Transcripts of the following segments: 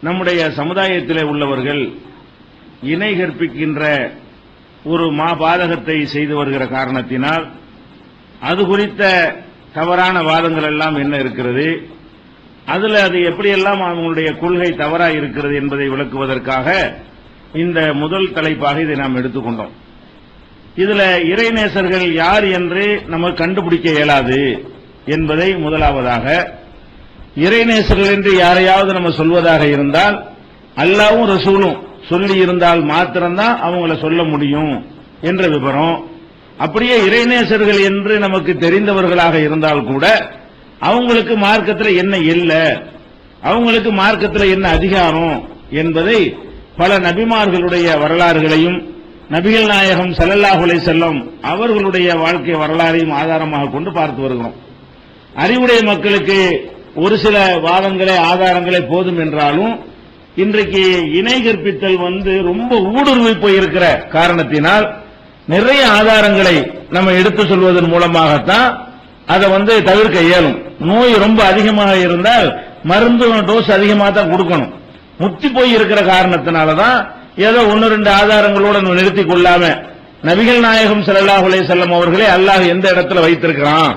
நம்முடைய சமுதாயத்திலே உள்ளவர்கள் இணை கற்பிக்கின்ற ஒரு மாபாதகத்தை செய்து வருகிற காரணத்தினால் அது குறித்த தவறான வாதங்கள் எல்லாம் என்ன இருக்கிறது, அதுல அது எப்படியெல்லாம் அவங்களுடைய கொள்கை தவறாக இருக்கிறது என்பதை விளக்குவதற்காக இந்த முதல் தலைப்பாக இதை நாம் எடுத்துக்கொண்டோம். இதுல இறைநேசர்கள் யார் என்று நம்ம கண்டுபிடிக்க இயலாது என்பதை முதலாவதாக, இறைநேசர்கள் என்று யாரையாவது நம்ம சொல்வதாக இருந்தால் அல்லாஹ்வும் ரசூலும் சொல்லி இருந்தால் மாத்திரம்தான் அவங்கள சொல்ல முடியும் என்ற விவரம். அப்படியே இறைநேசர்கள் என்று நமக்கு தெரிந்தவர்களாக இருந்தால் கூட அவங்களுக்கு மார்க்கத்தில் என்ன இல்லை, அவங்களுக்கு மார்க்கத்தில் என்ன அதிகாரம் என்பதை பல நபிமார்களுடைய வரலாறுகளையும் நபிகள் நாயகம் ஸல்லல்லாஹு அலைஹி வஸல்லம் அவர்களுடைய வாழ்க்கை வரலாறையும் ஆதாரமாக கொண்டு பார்த்து வருகிறோம். அறிவுடைய மக்களுக்கு ஒரு சில வாதங்களே ஆதாரங்களே போதும் என்றாலும் இன்றைக்கு இணை கற்பித்தல் ரொம்ப ஊடுருவி போயிருக்கிற காரணத்தினால் நிறைய ஆதாரங்களை நம்ம எடுத்து சொல்வதன் மூலமாகத்தான் அதை தவிர்க்க இயலும். நோய் ரொம்ப அதிகமாக இருந்தால் மருந்து டோஸ் அதிகமாக தான் கொடுக்கணும். முத்தி போய் இருக்கிற காரணத்தினாலதான் ஏதோ ஒன்னு ரெண்டு ஆதாரங்களோட நிறுத்திக் கொள்ளாம நபிகள் நாயகம் ஸல்லல்லாஹு அலைஹி வஸல்லம் அவர்களே அல்லாஹ் எந்த இடத்துல வைத்திருக்கிறான்,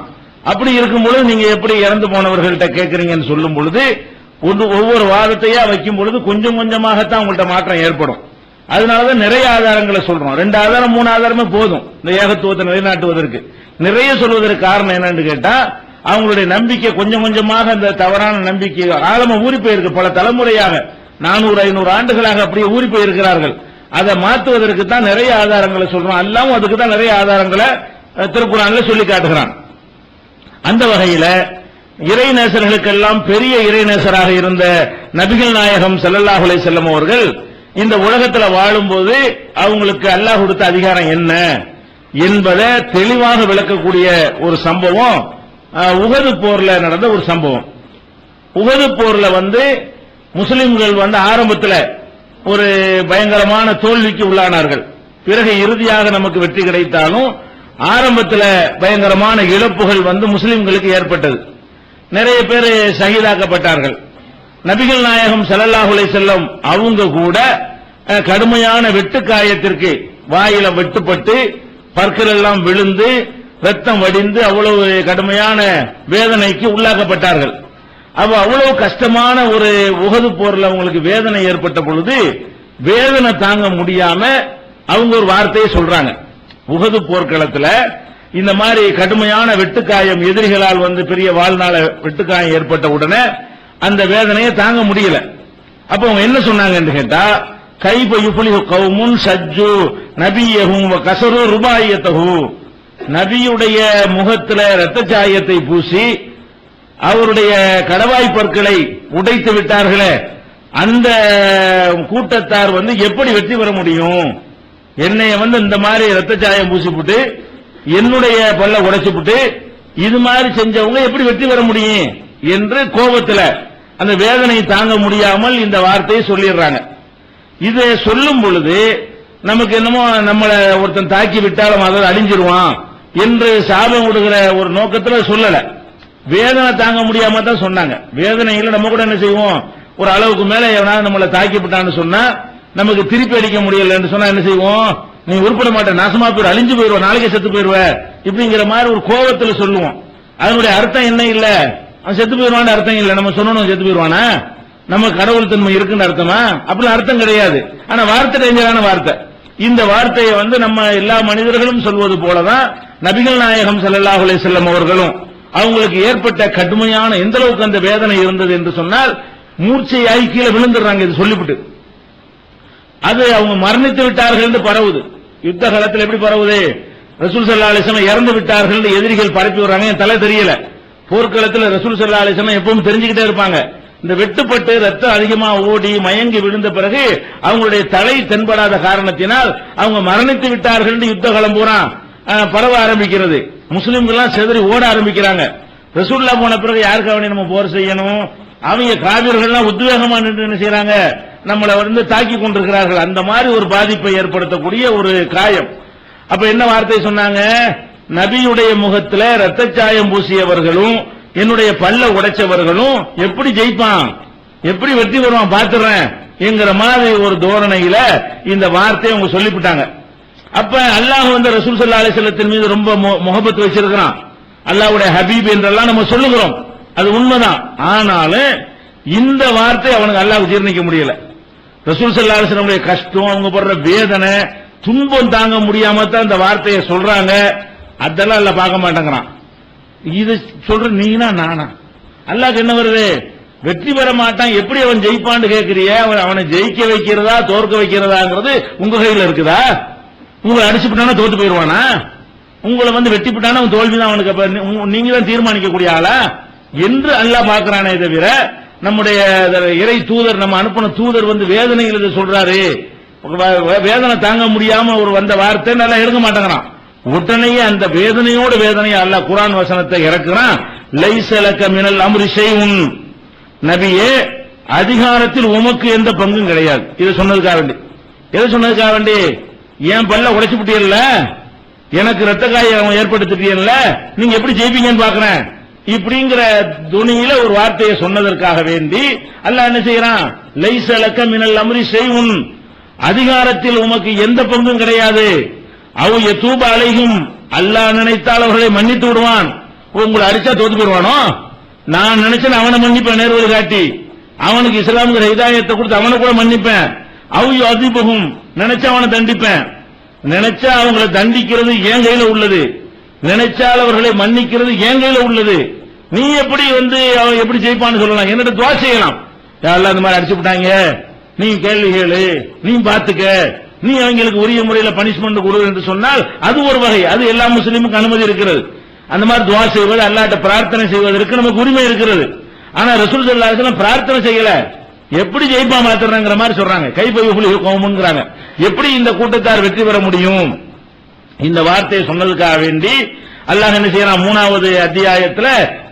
அப்படி இருக்கும்பொழுது நீங்க எப்படி இறந்து போனவர்கள்ட்ட கேட்கறீங்கன்னு சொல்லும் பொழுது ஒவ்வொரு வாதத்தையா வைக்கும் பொழுது கொஞ்சம் கொஞ்சமாகத்தான் உங்கள்ட்ட மாற்றம் ஏற்படும். அதனாலதான் நிறைய ஆதாரங்களை சொல்றோம். 2 ஆதாரம் 3 ஆதாரமே போதும் இந்த ஏகத்துவத்தை நிலைநாட்டுவதற்கு. நிறைய சொல்வதற்கு காரணம் என்னன்னு கேட்டா அவங்களுடைய நம்பிக்கை கொஞ்சம் கொஞ்சமாக அந்த தவறான நம்பிக்கை ஆழமா ஊறி போயிருக்கு. பல தலைமுறையாக 400-500 ஆண்டுகளாக அப்படியே ஊறி போயிருக்கிறார்கள். அதை மாற்றுவதற்கு தான் நிறைய ஆதாரங்களை சொல்றோம். அல்லாவும் அதுக்கு தான் நிறைய ஆதாரங்களை திருக்குறான்ல சொல்லி காட்டுகிறான். அந்த வகையில இறைநேசர்களுக்கெல்லாம் பெரிய இறைநேசராக இருந்த நபிகள் நாயகம் ஸல்லல்லாஹு அலைஹி வஸல்லம் அவர்கள் இந்த உலகத்தில் வாழும்போது அவங்களுக்கு அல்லாஹ் கொடுத்த அதிகாரம் என்ன என்பதை தெளிவாக விளக்கக்கூடிய ஒரு சம்பவம் உஹது போர்ல நடந்த ஒரு சம்பவம். உஹது போர்ல முஸ்லிம்கள் ஆரம்பத்தில் ஒரு பயங்கரமான தோல்விக்கு உள்ளானார்கள். பிறகு இறுதியாக நமக்கு வெற்றி கிடைத்தாலும் ஆரம்பத்தில் பயங்கரமான இழப்புகள் முஸ்லிம்களுக்கு ஏற்பட்டது. நிறைய பேர் ஷஹீதாக்கப்பட்டார்கள். நபிகள் நாயகம் ஸல்லல்லாஹு அலைஹி வஸல்லம் அவங்க கூட கடுமையான வெட்டுக்காயத்திற்கு வாயில வெட்டுப்பட்டு பற்கள் எல்லாம் விழுந்து ரத்தம் வடிந்து அவ்வளவு கடுமையான வேதனைக்கு உள்ளாக்கப்பட்டார்கள். அவ்வளவு கஷ்டமான ஒரு உஹது போர்ல அவங்களுக்கு வேதனை ஏற்பட்ட பொழுது வேதனை தாங்க முடியாம அவங்க ஒரு வார்த்தையை சொல்றாங்க. உஹது போர்க்களத்துல இந்த மாதிரி கடுமையான வெட்டுக்காயம் எதிரிகளால் பெரிய வாழ்நாள வெட்டுக்காயம் ஏற்பட்ட உடனே அந்த வேதனையை தாங்க முடியல. அப்ப அவங்க என்ன சொன்னாங்க என்று கேட்டா, கைஃப யுஃப்லிஹு கௌமுன் ஷஜ்ஜு நபியஹும் வ கஸரு ருபாயியத்தஹு, நபியுடைய முகத்துல இரத்த சாயத்தை பூசி அவருடைய கடவாய் பற்களை உடைத்து விட்டார்களே அந்த கூட்டத்தார் எப்படி வெற்றி பெற முடியும்? என்னைய இந்த மாதிரி இரத்த சாயம் பூசிவிட்டு என்னுடைய பல்ல உடைச்சுவிட்டு இது மாதிரி செஞ்சவங்க எப்படி வெற்றி பெற முடியும் என்று கோபத்தில் அந்த வேதனை தாங்க முடியாமல் இந்த வார்த்தையை சொல்லிடுறாங்க. இதை சொல்லும் பொழுது நமக்கு என்னமோ நம்மளை ஒருத்தன் தாக்கி விட்டாலும் அதை அழிஞ்சிருவான் என்று சாபம் விடுகிற ஒரு நோக்கத்தில் சொல்லல. வேதனை தாங்க முடியாம தான் சொன்னாங்க. வேதனையில நம்ம கூட என்ன செய்வோம், ஒரு அளவுக்கு மேல எவனாவது நம்மளை தாக்கி விட்டான்னு சொன்னா நமக்கு திருப்பி அடிக்க முடியல என்று சொன்னா என்ன செய்வோம், நீ உருப்பட மாட்ட, நாசமா போயிரு, அழிஞ்சு போயிருவ, நாளைக்கே செத்து போயிருவ, இப்படிங்கிற மாதிரி ஒரு கோபத்தில் சொல்லுவோம். அதனுடைய அர்த்தம் என்ன இல்ல, அவன் செத்து போயிருவான்னு அர்த்தம் இல்ல. நம்ம சொன்னோம் செத்து போயிருவானா, நம்ம கடவுள் தன்மை இருக்குன்னு அர்த்தமா? அப்படி அர்த்தம் கிடையாது. ஆனா வார்த்தை டேஞ்சரான வார்த்தை. இந்த வார்த்தையை நம்ம எல்லா மனிதர்களும் சொல்வது போலதான் நபிகள் நாயகம் ஸல்லல்லாஹு அலைஹி வஸல்லம் அவர்களும் அவங்களுக்கு ஏற்பட்ட கடுமையான எந்த அளவுக்கு அந்த வேதனை இருந்தது என்று சொன்னால் மூர்ச்சையாகி கீழே விழுந்துடுறாங்க. இது சொல்லிவிட்டு அது அவங்க மரணித்து விட்டார்கள் என்று பரவுது. யுத்த காலத்தில் எப்படி பரவுது, ரசூல் ஸல்லல்லாஹு அலைஹி வஸல்லம் இறந்து விட்டார்கள் என்று எதிரிகள் பரப்பி வர்றாங்க. என் தலை தெரியல. போர்க்களத்தில் ரசூல் ஸல்லல்லாஹு அலைஹி வஸல்லம் எப்பவும் தெரிஞ்சுக்கிட்டே இருப்பாங்க. இந்த வெட்டுப்பட்டு ரத்தம் அதிகமா ஓடி மயங்கி விழுந்த பிறகு அவங்களுடைய தலை தென்படாத காரணத்தினால் அவங்க மரணித்து விட்டார்கள் என்று யுத்த காலம் பூரா பரவ ஆரம்பிக்கிறது. முஸ்லிம்கள் செதறி ஓட ஆரம்பிக்கிறாங்க. ரசூலுல்லாஹ் போன பிறகு யாருக்காக நம்ம போர் செய்யணும், அவங்க காபிர்கள் உத்வேகமா நின்று என்ன செய்யறாங்க, நம்மளை தாக்கி கொண்டிருக்கிறார்கள். அந்த மாதிரி ஒரு பாதிப்பை ஏற்படுத்தக்கூடிய ஒரு காயம். அப்ப என்ன வார்த்தை சொன்னாங்க, நபியுடைய முகத்துல ரத்தச்சாயம் பூசியவர்களும் என்னுடைய பல்ல உடைச்சவர்களும் எப்படி ஜெயிப்பான்? எப்படி வெற்றி பெறுவான் பாத்துறேன் என்கிற மாதிரி ஒரு தோரணையில இந்த வார்த்தையை அவங்க சொல்லிவிட்டாங்க. அப்ப அல்லாஹ் ரசூல் ஸல்லல்லாஹு அலைஹி வஸல்லத்தின் மீது ரொம்ப முஹப்பத் வச்சிருக்கிறான். அல்லாஹ்வுடைய ஹபீப் என்றெல்லாம் நம்ம சொல்லுகிறோம், அது உண்மைதான். ஆனாலும் இந்த வார்த்தை அவனுக்கு அல்லாஹ் ஜீரணிக்க முடியல. ரசூல் ஸல்லல்லாஹு அலைஹி வஸல்லம் கஷ்டம், அவங்க படுற வேதனை, துன்பம் தாங்க முடியாம தான் இந்த வார்த்தையை சொல்றாங்க. அதெல்லாம் அல்லாஹ் பார்க்க மாட்டேங்கிறான். இது சொல்ற நீனா நானா? அல்லாஹ்க்கு என்ன வருது? வெற்றி பெற மாட்டான், எப்படி அவன் ஜெயிப்பான்னு கேட்கிறிய? அவனை ஜெயிக்க வைக்கிறதா தோற்க வைக்கிறதாங்கிறது உங்க கையில் இருக்குதா? உங்களை அடிச்சுட்டானா தோத்து போயிருவானா? உங்களை வெட்டி விட்டானா அவன் தோல்விதான் அவனுக்கு. அப்ப நீங்க தான் தீர்மானிக்கக்கூடிய ஆளா என்று அல்லாஹ் பார்க்கிறானே தவிர, நம்முடைய இறை தூதர், நம்ம அனுப்பின தூதர் வேதனைகள் இதை சொல்றாரு, வேதனை தாங்க முடியாம ஒரு வந்த வார்த்தை நல்லா எடுக்க மாட்டேங்கிறான். உடனே அந்த வேதனையோடு வேதனையை அல்லாஹ் குர்ஆன் வசனத்தை இறக்குறான். லைஸ லக மினல் அம்ரி ஷைஉன், நபியே அதிகாரத்தில் உமக்கு எந்த பங்கும் கிடையாது. இதை சொன்னதுக்காக வேண்டி, எதை சொன்னதுக்காக வேண்டி? ஏன் பல்ல உடைச்சு விட்டீங்கல்ல, எனக்கு ரத்த காயம் ஏற்படுத்திட்டீங்கல்ல, நீங்க எப்படி ஜெயிப்பீங்கன்னு பாக்குறேன் இப்படிங்கிற துணியில ஒரு வார்த்தையை சொன்னதற்காக வேண்டி அல்லாஹ் என்ன செய்யறான்? லைஸ லக மினல் அம்ரி ஷைஉன், அதிகாரத்தில் உமக்கு எந்த பங்கும் கிடையாது. அவ் யதூப அலைஹிம், அல்லாஹ் நினைத்தால் அவர்களை மன்னித்து விடுவான். உங்களை அடிச்சா தோத்து போடுவானோ? நான் நினைச்சேன் அவனை மன்னிப்பேன், நேர்வழி காட்டி அவனுக்கு இஸ்லாமுங்கிற ஹிதாயத்தை கொடுத்து அவனை கூட மன்னிப்பேன். அவ் யுஅதிபுஹும், நினைச்சா அவனை தண்டிப்பேன். நினைச்சா அவங்களை தண்டிக்கிறது என் கையில உள்ளது, நினைச்சால் அவர்களை மன்னிக்கிறது என் கையில உள்ளது. நீ எப்படி அவன் எப்படி ஜெயிப்பான்னு சொல்லலாம், என்னோட துவா செய்யலாம். யாரெல்லாம் இந்த மாதிரி அடிச்சு விட்டாங்க, நீ கேள்வி கேளு, நீ பாத்துக்க, நீ அவங்களுக்கு உரிய முறையில பனிஷ்மெண்ட் கொடு என்று சொன்னால் அது ஒரு வகை, அது எல்லா முஸ்லீமுக்கு அனுமதி இருக்கிறது. அந்த மாதிரி துவா செய்வது, அல்லாஹ்ட்ட பிரார்த்தனை செய்வதற்கு நமக்கு உரிமை இருக்கிறது. ஆனா ரசூல் ஸல்லல்லாஹு அலைஹி வஸல்லம் பிரார்த்தனை செய்யல, எப்படி ஜெயிப்பா மாத்துறாங்கிற மாதிரி சொல்றாங்க. கைபயுஃப்லிஹும், எப்படி இந்த கூட்டத்தார் வெற்றி பெற முடியும்? இந்த வார்த்தையை சொன்னதுக்காக வேண்டி அல்லாஹ் என்ன செய்யறான்? 3வது அத்தியாயத்துல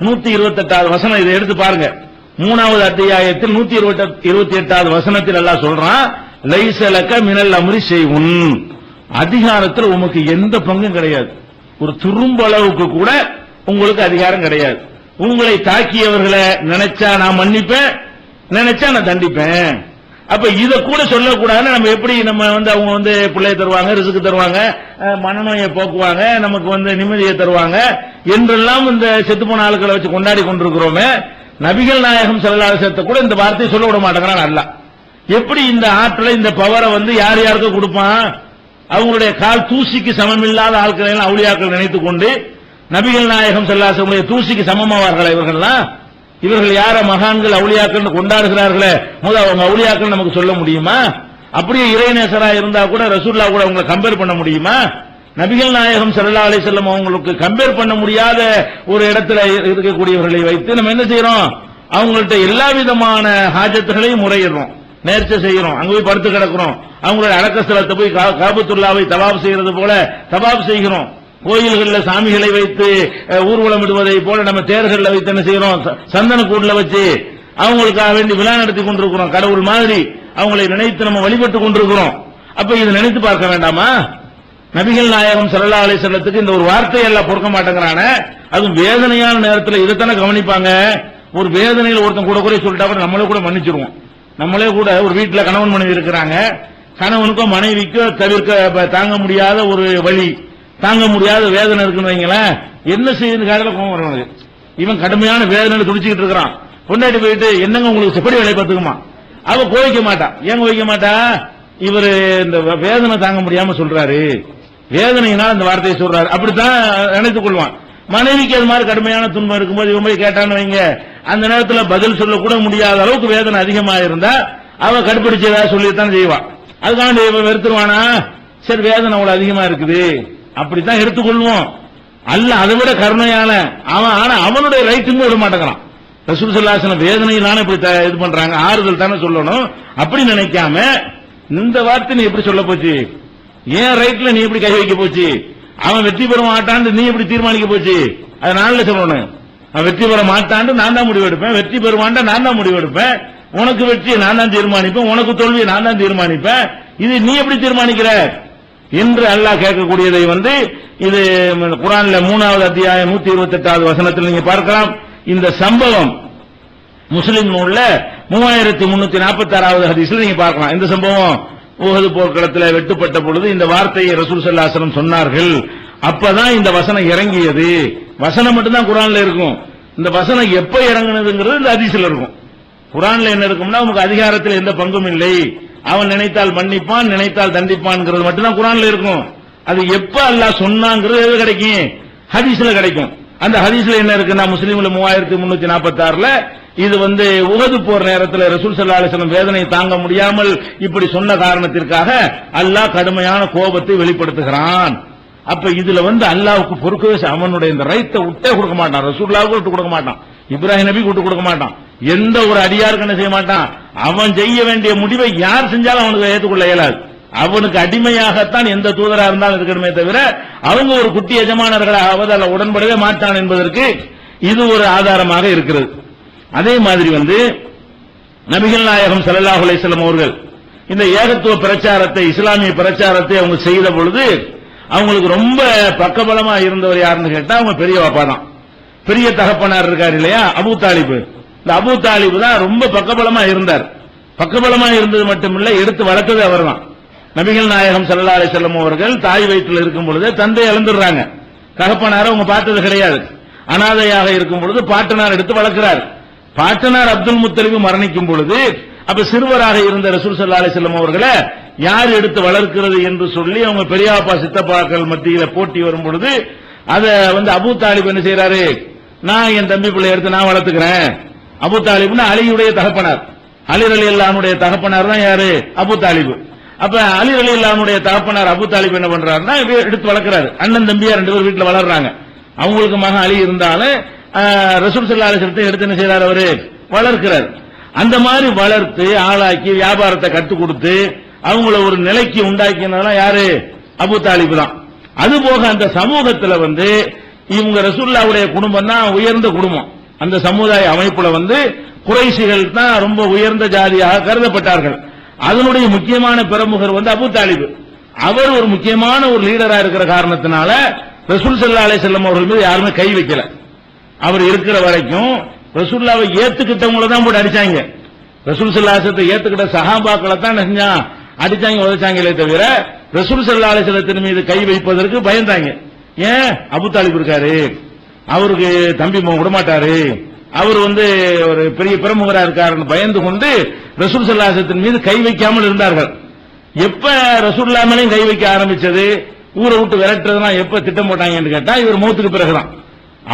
128வது வசனம், இதை எடுத்து பாருங்க. 3வது அத்தியாயத்தில் 128வது வசனத்தில் அல்லாஹ் சொல்றான், லைஸ லக மினல் அம்ரி ஷைஉன், அதிகாரத்தில் உமக்கு எந்த பங்கும் கிடையாது. ஒரு துரும்பளவுக்கு கூட உங்களுக்கு அதிகாரம் கிடையாது. உங்களை தாக்கியவர்களை நினைச்சா நான் மன்னிப்பேன், நினைச்சா நான் தண்டிப்பேன். அப்ப இத கூட சொல்லக்கூடாது. நம்ம எப்படி நம்ம அவங்க பிள்ளைய தருவாங்க, ரிசுக்கு தருவாங்க, மனநோயை போக்குவாங்க, நமக்கு நிம்மதியை தருவாங்க என்றெல்லாம் இந்த செத்து போன ஆட்களை வச்சு கொண்டாடி கொண்டிருக்கிறோமே, நபிகள் நாயகம் ஸல்லல்லாஹு அலைஹி வஸல்லம் கூட இந்த வார்த்தையை சொல்ல விட மாட்டேங்கிறான் அல்லாஹ். எப்படி இந்த ஆற்றலை, இந்த பவரை யார் யாருக்கு கொடுப்பான்? அவங்களுடைய கால் தூசிக்கு சமமில்லாத ஆட்களை எல்லாம் அவுலியாக்கள் நினைத்துக் கொண்டு நபிகள் நாயகம் ஸல்லல்லாஹு அலைஹி வஸல்லம் தூசிக்கு சமமாவார்களா இவர்கள்லாம்? இவர்கள் யார மகான்கள் அவுலியாக்கள் கொண்டாடுகிறார்களே, முதல் அவங்க அவுலியாக்கள் நமக்கு சொல்ல முடியுமா? அப்படியே இறைநேசரா இருந்தா கூட ரசூலுல்லாஹ் கூட அவங்களை கம்பேர் பண்ண முடியுமா? நபிகள் நாயகம் ஸல்லல்லாஹு அலைஹி வஸல்லம் அவங்களுக்கு கம்பேர் பண்ண முடியாத ஒரு இடத்துல இருக்கக்கூடியவர்களை வைத்து நம்ம என்ன செய்யறோம்? அவங்கள்ட்ட எல்லா விதமான ஹாஜத்துகளையும் முறையிடுறோம், நேர்ச்சை செய்யறோம், அங்க போய் படுத்து கிடக்கிறோம், அவங்களுடைய அடக்கஸ்தலத்தை போய் காபத்துல்லாவை தவாப் செய்யறது போல தவாப் செய்கிறோம். கோயில்களில் சாமிகளை வைத்து ஊர்வலம் விடுவதை போல நம்ம தேர்களில் வைத்து என்ன செய்யறோம்? சந்தன கூடுல வச்சு அவங்களுக்காக வேண்டி விழா நடத்தி கொண்டிருக்கிறோம். கடவுள் மாதிரி அவங்களை நினைத்து நம்ம வழிபட்டு கொண்டிருக்கிறோம். அப்ப இதை நினைத்து பார்க்க வேண்டாமா? நபிகள் நாயகம் ஸல்லல்லாஹு அலைஹி வஸல்லத்துக்கு இந்த ஒரு வார்த்தையை எல்லாம் பொறுக்க மாட்டேங்கிறான. அதுவும் வேதனையான நேரத்தில் இதைத்தானே கவனிப்பாங்க. ஒரு வேதனையில் ஒருத்தன் கூட குறை சொல்லிட்டா கூட நம்மளே கூட மன்னிச்சிருவோம். நம்மளே கூட ஒரு வீட்டில் கணவன் மனைவி இருக்கிறாங்க, கணவனுக்கோ மனைவிக்கோ தவிர்க்க தாங்க முடியாத ஒரு வழி, தாங்க முடியாத வேதனை இருக்குன்னு வைங்களேன், என்ன செய்யுது காதல கோவம் வரவனுக்கு. இவன் கடுமையான வேதனை துடிச்சுக்கிட்டு இருக்கிறான். பொண்டாட்டி போயிட்டு என்னங்க உங்களுக்கு செப்படி வேலை பார்த்துக்குமா? அவ கோவிக்க மாட்டா. ஏன் கோவிக்க மாட்டா? இவரு இந்த வேதனை தாங்க முடியாம சொல்றாரு, வேதனையினால் இந்த வார்த்தையை சொல்றாரு, அப்படித்தான் நினைத்துக் கொள்வான். மனைவிக்கு அது மாதிரி கடுமையான துன்பம் இருக்கும்போது இவன் போய் கேட்டான்னு வைங்க, அந்த நேரத்தில் பதில் சொல்லக்கூட முடியாத அளவுக்கு வேதனை அதிகமா இருந்தா அவ கடுப்பிடிச்சு ஏதாவது சொல்லித்தான் செய்வான். அதுக்காக இவன் வெறுத்துருவானா? சரி, வேதனை அவ்வளவு அதிகமா இருக்குது, அப்படித்தான் எடுத்துக்கொள்வோம். அல்ல அதை விட கருணையான அவன். ஆனா அவனுடைய ரைட்டுங்க விட மாட்டேங்கிறான். ரசூல் ஸல்லல்லாஹு அலைஹி வஸல்லம் வேதனையிலான இப்படி இது பண்றாங்க, ஆறுதல் தானே சொல்லணும். அப்படி நினைக்காம இந்த வார்த்தை நீ எப்படி சொல்ல போச்சு? ஏன் ரைட்ல நீ எப்படி கை வைக்க போச்சு? அவன் வெற்றி பெற மாட்டான்னு நீ எப்படி தீர்மானிக்க போச்சு? அதனால சொல்லணும், அவன் வெற்றி பெற மாட்டான்னு நான் தான் முடிவெடுப்பேன், வெற்றி பெறுவான்டா நான் தான் முடிவெடுப்பேன், உனக்கு வெற்றியை நான் தான் தீர்மானிப்பேன், உனக்கு தோல்வியை நான் தான் தீர்மானிப்பேன், இது நீ எப்படி தீர்மானிக்கிற என்று அல்லாஹ் கேட்கக்கூடியதை இது குர்ஆன்ல 3வது அத்தியாயம் 128வது வசனத்தில் நீங்க பார்க்கலாம். இந்த சம்பவம் முஸ்லிம் நூல்ல 3346வது ஹதீஸ்ல நீங்க பார்க்கலாம். இந்த சம்பவம் உஹது போர்க்களத்தில் வெட்டுப்பட்ட பொழுது இந்த வார்த்தையை ரசூல் ஸல்லல்லாஹு அலைஹி வஸல்லம் சொன்னார்கள். அப்பதான் இந்த வசனம் இறங்கியது. வசனம் மட்டும்தான் குர்ஆன்ல இருக்கும். இந்த வசனம் எப்ப இறங்குனதுங்கிறது இந்த ஹதீஸ்ல இருக்கும். குர்ஆன்ல என்ன இருக்கும்னா உங்களுக்கு அதிகாரத்தில் எந்த பங்கும் இல்லை, அவன் நினைத்தால் மன்னிப்பான், நினைத்தால் தண்டிப்பான்ங்கிறது மட்டும்தான் குர்ஆன்ல இருக்கும். அது எப்ப அல்லாஹ் சொன்னாங்கிறது எது கிடைக்கும்? ஹதீஸ்ல கிடைக்கும். அந்த ஹதீஸ்ல என்ன இருக்குன்னா முஸ்லிம்ல 3346ல இது உஹது போர் நேரத்தில் ரசூல் ஸல்லல்லாஹு அலைஹி வஸல்லம் வேதனை தாங்க முடியாமல் இப்படி சொன்ன காரணத்திற்காக அல்லாஹ் கடுமையான கோபத்தை வெளிப்படுத்துகிறான். அப்ப இதுல அல்லாஹ்வுக்கு பொறுக்கவே அவனுடைய இந்த ரைட்டை விட்டே கொடுக்க மாட்டான். ரசூலுல்லாஹ்வுக்கு விட்டு கொடுக்க மாட்டான், இப்ராஹிம் நபி விட்டு கொடுக்க மாட்டான், எந்த ஒரு அடியாருக்கு என்ன செய்ய மாட்டான். அவன் செய்ய வேண்டிய முடிவை யார் செஞ்சாலும் அவனுக்கு ஏற்றுக்கொள்ள இயலாது. அவனுக்கு அடிமையாகத்தான் எந்த தூதரா இருந்தாலும் இருக்கணுமே தவிர அவங்க ஒரு குட்டி எஜமானர்களாக அதில் உடன்படவே மாட்டான் என்பதற்கு இது ஒரு ஆதாரமாக இருக்கிறது. அதே மாதிரி நபிகள் நாயகம் ஸல்லல்லாஹு அலைஹி வஸல்லம் அவர்கள் இந்த ஏகத்துவ பிரச்சாரத்தை, இஸ்லாமிய பிரச்சாரத்தை அவங்க செய்த பொழுது அவங்களுக்கு ரொம்ப பக்கபலமா இருந்தவர் யாருன்னு கேட்டா அவங்க பெரிய வாப்பா தான். பெரிய தகப்பனார் இருக்காரு இல்லையா, அபூ தாலிப். இந்த அபூ தாலிப் தான் ரொம்ப பக்கபலமா இருந்தார். பக்கபலமா இருந்தது மட்டுமில்ல, எடுத்து வளர்த்தது அவர் தான். நபிகள் நாயகம் ஸல்லல்லாஹு அலைஹி வஸல்லம் அவர்கள் தாய் வயிற்றில் இருக்கும் பொழுது தந்தை இழந்துடுறாங்க. தகப்பனார அவங்க பார்த்தது கிடையாது. அனாதையாக இருக்கும் பொழுது பாட்டனார் எடுத்து வளர்க்கிறார். பாட்டனார் அப்துல் முத்தலிப் மரணிக்கும் பொழுது அப்ப சிறுவராக இருந்த ரசூல் ஸல்லல்லாஹு அலைஹி வஸல்லம் அவர்களை யார் எடுத்து வளர்க்கிறது என்று சொல்லி அவங்க பெரியாப்பா சித்தப்பாக்கள் மத்தியில போட்டி வரும் பொழுது அத அபூ தாலிப் என்ன செய்யறாரு, நான் என் தம்பி பிள்ளை எடுத்து நான் வளர்த்துக்கிறேன். அபூ தாலிப்னா அலியுடைய தகப்பனார், அலி ரலியல்லாஹு அன்ஹுடைய தகப்பனார் தான் யாரு, அபூ தாலிப். அப்ப அலி ரலியல்லாஹு அன்ஹுடைய தகப்பனார் அபூ தாலிப் என்ன பண்றாருன்னா எடுத்து வளர்க்கிறாரு. அண்ணன் தம்பியா ரெண்டு பேரும் வீட்டுல வளர்றாங்க. அவங்களுக்கு மகன் அலி இருந்தாலும் ரசூல் ஸல்லல்லாஹு அலைஹி வஸல்லம் எடுத்து என்ன செய்யறாரு, அவரு வளர்க்கிறார். அந்த மாதிரி வளர்த்து ஆளாக்கி வியாபாரத்தை கற்றுக் கொடுத்து அவங்கள ஒரு நிலைக்கு உண்டாக்கினதெல்லாம் யாரு, அபூ தாலிப் தான். அது போக அந்த சமூகத்துல இவங்க ரசூலுல்லாஹ்வுடைய குடும்பம் தான் உயர்ந்த குடும்பம். அந்த சமுதாய அமைப்புல குறைஷிகள் தான் ரொம்ப உயர்ந்த ஜாதியாக கருதப்பட்டார்கள். அதனுடைய முக்கியமான பிரமுகர் அபூ தாலிப். அவர் ஒரு முக்கியமான ஒரு லீடரா இருக்கிற காரணத்தினால ரசூல் ஸல்லல்லாஹு அலைஹி வஸல்லம் அவர்கள் மீது யாருமே கை வைக்கல. அவர் இருக்கிற வரைக்கும் ரசூலுல்லாஹ்வை ஏத்துக்கிட்டவங்கள தான் போட்டு அடிச்சாங்க. ரசூல் ஸல்லல்லாஹு அலைஹி வஸல்லம் ஏத்துக்கிட்ட சஹாபாக்களை தான் அடிச்சாங்க உதைச்சாங்களே தவிர ரசூல் ஸல்லல்லாஹு அலைஹி வஸல்லம் மீது கை வைப்பதற்கு பயந்தாங்க. ஏன், அபூ தாலிப் இருக்காரு, அவருக்கு தம்பி விட மாட்டாரு, அவர் ஒரு பெரிய பிரமுகரா இருக்காருன்னு பயந்து கொண்டு ரசூல் ஸல்லல்லாஹு அலைஹி வஸல்லம் மீது கை வைக்காமல் இருந்தார்கள். எப்ப ரசூலுல்லாஹ் மேலயும் கை வைக்க ஆரம்பிச்சது, ஊரை விட்டு விரட்டுறதுனா எப்ப திட்டம் போட்டாங்கன்னு கேட்டா இவர் மௌத்துக்கு பிறகுதான்,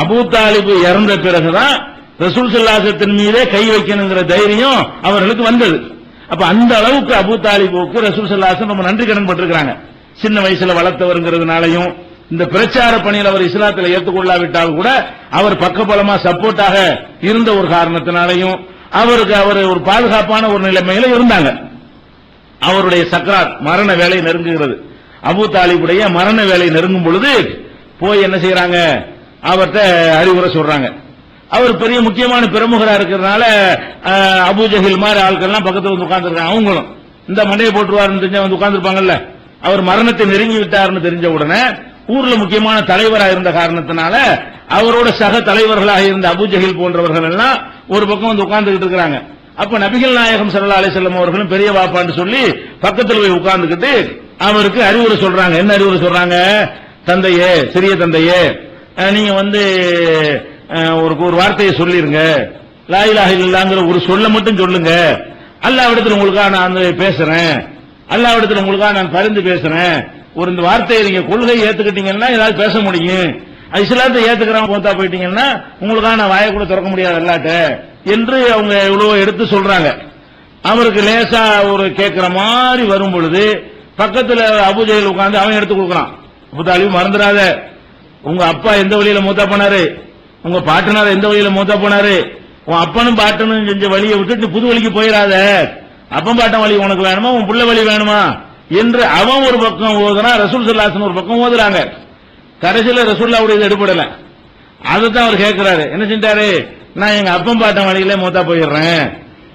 அபூ தாலிப் இறந்த பிறகுதான் ரசூல் ஸல்லல்லாஹு அலைஹி வஸல்லம் மீதே கை வைக்கணுங்கிற தைரியம் அவர்களுக்கு வந்தது. அப்ப அந்த அளவுக்கு அபூ தாலிபுக்கு ரசூல் ஸல்லல்லாஹு அலைஹி வஸல்லம் ரொம்ப நன்றி கடன் பட்டிருக்காங்க. சின்ன வயசுல வளர்த்தவருங்கிறதுனாலையும் இந்த பிரச்சார பணியில் அவர் இஸ்லாத்தில் ஏற்றுக்கொள்ளாவிட்டால் கூட அவர் பக்கபலமா சப்போர்ட்டாக இருந்த ஒரு காரணத்தினாலையும் அவருக்கு அவர் ஒரு பாதுகாப்பான ஒரு நிலைமையில இருந்தாங்க. அவருடைய சக்ராத் மரண வேலை நெருங்குகிறது. அபூ தாலிபுடைய மரண வேலை நெருங்கும் பொழுது போய் என்ன செய்யறாங்க, அவர்கிட்ட அறிவுரை சொல்றாங்க. அவர் பெரிய முக்கியமான பிரமுகரா இருக்கிறதுனால அபூ ஜஹில் மாதிரி ஆட்கள்லாம் பக்கத்துல உட்கார்ந்துருக்காங்க. அவங்களும் இந்த மண்டையை போட்டுருவாருன்னு தெரிஞ்ச உட்கார்ந்துருப்பாங்கல்ல. அவர் மரணத்தை நெருங்கி விட்டாருன்னு தெரிஞ்ச உடனே ஊர்ல முக்கியமான தலைவராக இருந்த காரணத்தினால அவரோட சக தலைவர்களாக இருந்த அபூ ஜஹில் போன்றவர்கள் எல்லாம் ஒரு பக்கம் உட்கார்ந்துகிட்டு இருக்கிறாங்க. அப்ப நபிகள் நாயகம் ஸல்லல்லாஹு அலைஹி வஸல்லம் அவர்களும் பெரிய வாப்பான்னு சொல்லி பக்கத்தில் போய் உட்கார்ந்துகிட்டு அவருக்கு அறிவுரை சொல்றாங்க. என்ன அறிவுரை சொல்றாங்க, தந்தையே, சிறிய தந்தையே, நீங்க ஒரு வார்த்தையை சொல்லிருங்க, லா இலாஹ இல்லல்லாஹ்ங்கிற ஒரு சொல்ல மட்டும் சொல்லுங்க. அல்லாஹ்விடத்தில் உங்களுக்காக நான் பேசுறேன், அல்லாஹ்விடத்தில் உங்களுக்காக நான் பரிந்து பேசுறேன். ஒரு இந்த வார்த்தையை நீங்க கொள்கை ஏத்துக்கிட்டீங்கன்னா ஏதாவது பேச முடியும், இஸ்லாத்தை ஏத்துக்கிறவங்க போத்தா போயிட்டீங்கன்னா உங்களுக்காக நான் வாயை கூட திறக்க முடியாது அல்லாட்ட என்று அவங்க இவ்வளவு எடுத்து சொல்றாங்க. அவருக்கு லேசா ஒரு கேட்கிற மாதிரி வரும் பொழுது பக்கத்துல அபூ ஜஹல் உட்கார்ந்து அவன் எடுத்து கொடுக்கறான். அபூ தாலிப் மறந்துடாத, உங்க அப்பா எந்த வழியில மூத்தா போனாரு, உங்க பாட்டனார் எந்த வழியில மூத்தா போனாரு, உன் அப்பனும் பாட்டனும் செஞ்ச வழியை விட்டுட்டு புது வழிக்கு போயிடாத, அப்பன் பாட்டன் வழி உனக்கு வேணுமா, உன் புள்ள வழி வேணுமா என்று அவன் ஒரு பக்கம் ஓதுறான், ரசூல் ஸல்லல்லாஹு அலைஹி வஸல்லம் ஒரு பக்கம் ஓதுறாங்க. கடைசியில ரசூலுல்லாஹ்வுடைய எடுபடல. அதைத்தான் அவர் கேட்கிறாரு, என்ன செஞ்சாரு, நான் எங்க அப்பன் பாட்டன் வழியில மூத்தா போயிடுறேன்,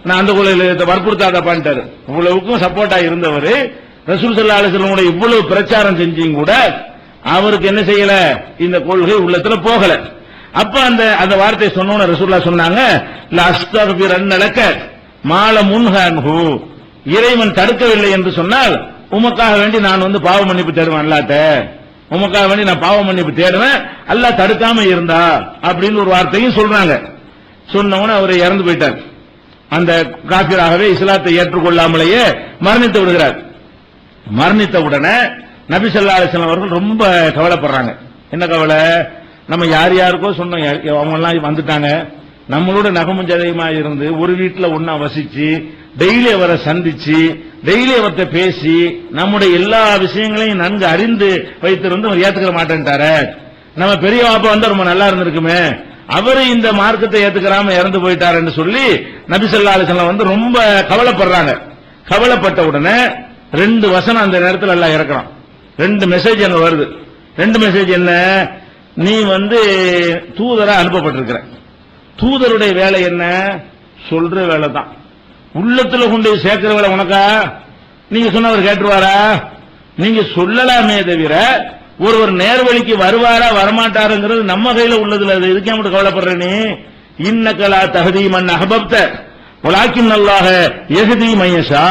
நான் அந்த கொள்கையில வற்புறுத்தாதப்பான்ட்டாரு. இவ்வளவுக்கும் சப்போர்ட்டா இருந்தவர் ரசூல் ஸல்லல்லாஹு அலைஹி வஸல்லம் இவ்வளவு பிரச்சாரம் செஞ்சும் கூட அவருக்கு என்ன செய்யல, இந்த கொள்கை உள்ளத்துல போகல. அப்ப அந்த வார்த்தையை சொன்ன ரசூலுல்லாஹ் சொன்னாங்க, லா அஸ்தக்பிரன்னலக மால முன்ஹு, இறைவன் தடுக்கவில்லை என்று சொன்னால் உமக்காக வேண்டி நான் வந்து பாவ மன்னிப்பு தேடுவேன் அல்லாட்ட, உமக்காக வேண்டி நான் பாவ மன்னிப்பு தேடுவேன், அல்லாஹ் தடுக்காம இருந்தா அப்படின்னு ஒரு வார்த்தையும் சொல்றாங்க. சொன்னவன அவர் இறந்து போயிட்டார். அந்த காபிராகவே இஸ்லாத்தை ஏற்றுக்கொள்ளாமலேயே மரணித்து விடுகிறார். மரணித்த உடனே நபி ஸல்லல்லாஹு அலைஹி வஸல்லம் அவர்கள் ரொம்ப கவலைப்படுறாங்க. என்ன கவலை? நம்ம யார் யாருக்கோ சொன்னோம், அவங்க எல்லாம் வந்துட்டாங்க, நம்மளோட நகமுஞ்சதையுமா இருந்து ஒரு வீட்டுல ஒன்னா வசிச்சு டெய்லி அவரை சந்திச்சு டெய்லி அவர்கிட்ட பேசி நம்முடைய எல்லா விஷயங்களையும் நன்கு அறிந்து வைத்திருந்து அவர் ஏத்துக்கிற மாட்டேன்ட்டாரு. நம்ம பெரிய வாப்பா வந்து ரொம்ப நல்லா இருந்திருக்குமே, அவரு இந்த மார்க்கத்தை ஏத்துக்கிறாம இறந்து போயிட்டாருன்னு சொல்லி நபி ஸல்லல்லாஹு அலைஹி வஸல்லம் வந்து ரொம்ப கவலைப்படுறாங்க. கவலைப்பட்ட உடனே 2 வசனம் அந்த நேரத்தில் எல்லாம் இறக்குறான். 2 மெசேஜ் அங்க வருது. 2 மெசேஜ் என்ன? நீ வந்து தூதரா அனுப்பப்பட்டிருக்கிற, தூதருடைய வேலை என்ன? சொல்ற வேலை தான். உள்ளத்துல கொண்டு சேர்க்கிற வேலை உனக்கா? நீங்க சொன்னவர் கேட்டுருவாரா? நீங்க சொல்லலாமே தவிர ஒருவர் நேர்வழிக்கு வருவாரா வரமாட்டாருங்கிறது நம்ம கையில உள்ளதுல. இதுக்கே மட்டும் கவலைப்படுற நீ? இன்னக்கலா தஹதி மன் அஹ்பப்த வலாக்கின் அல்லாஹ் யஹ்தி மன் யஷா.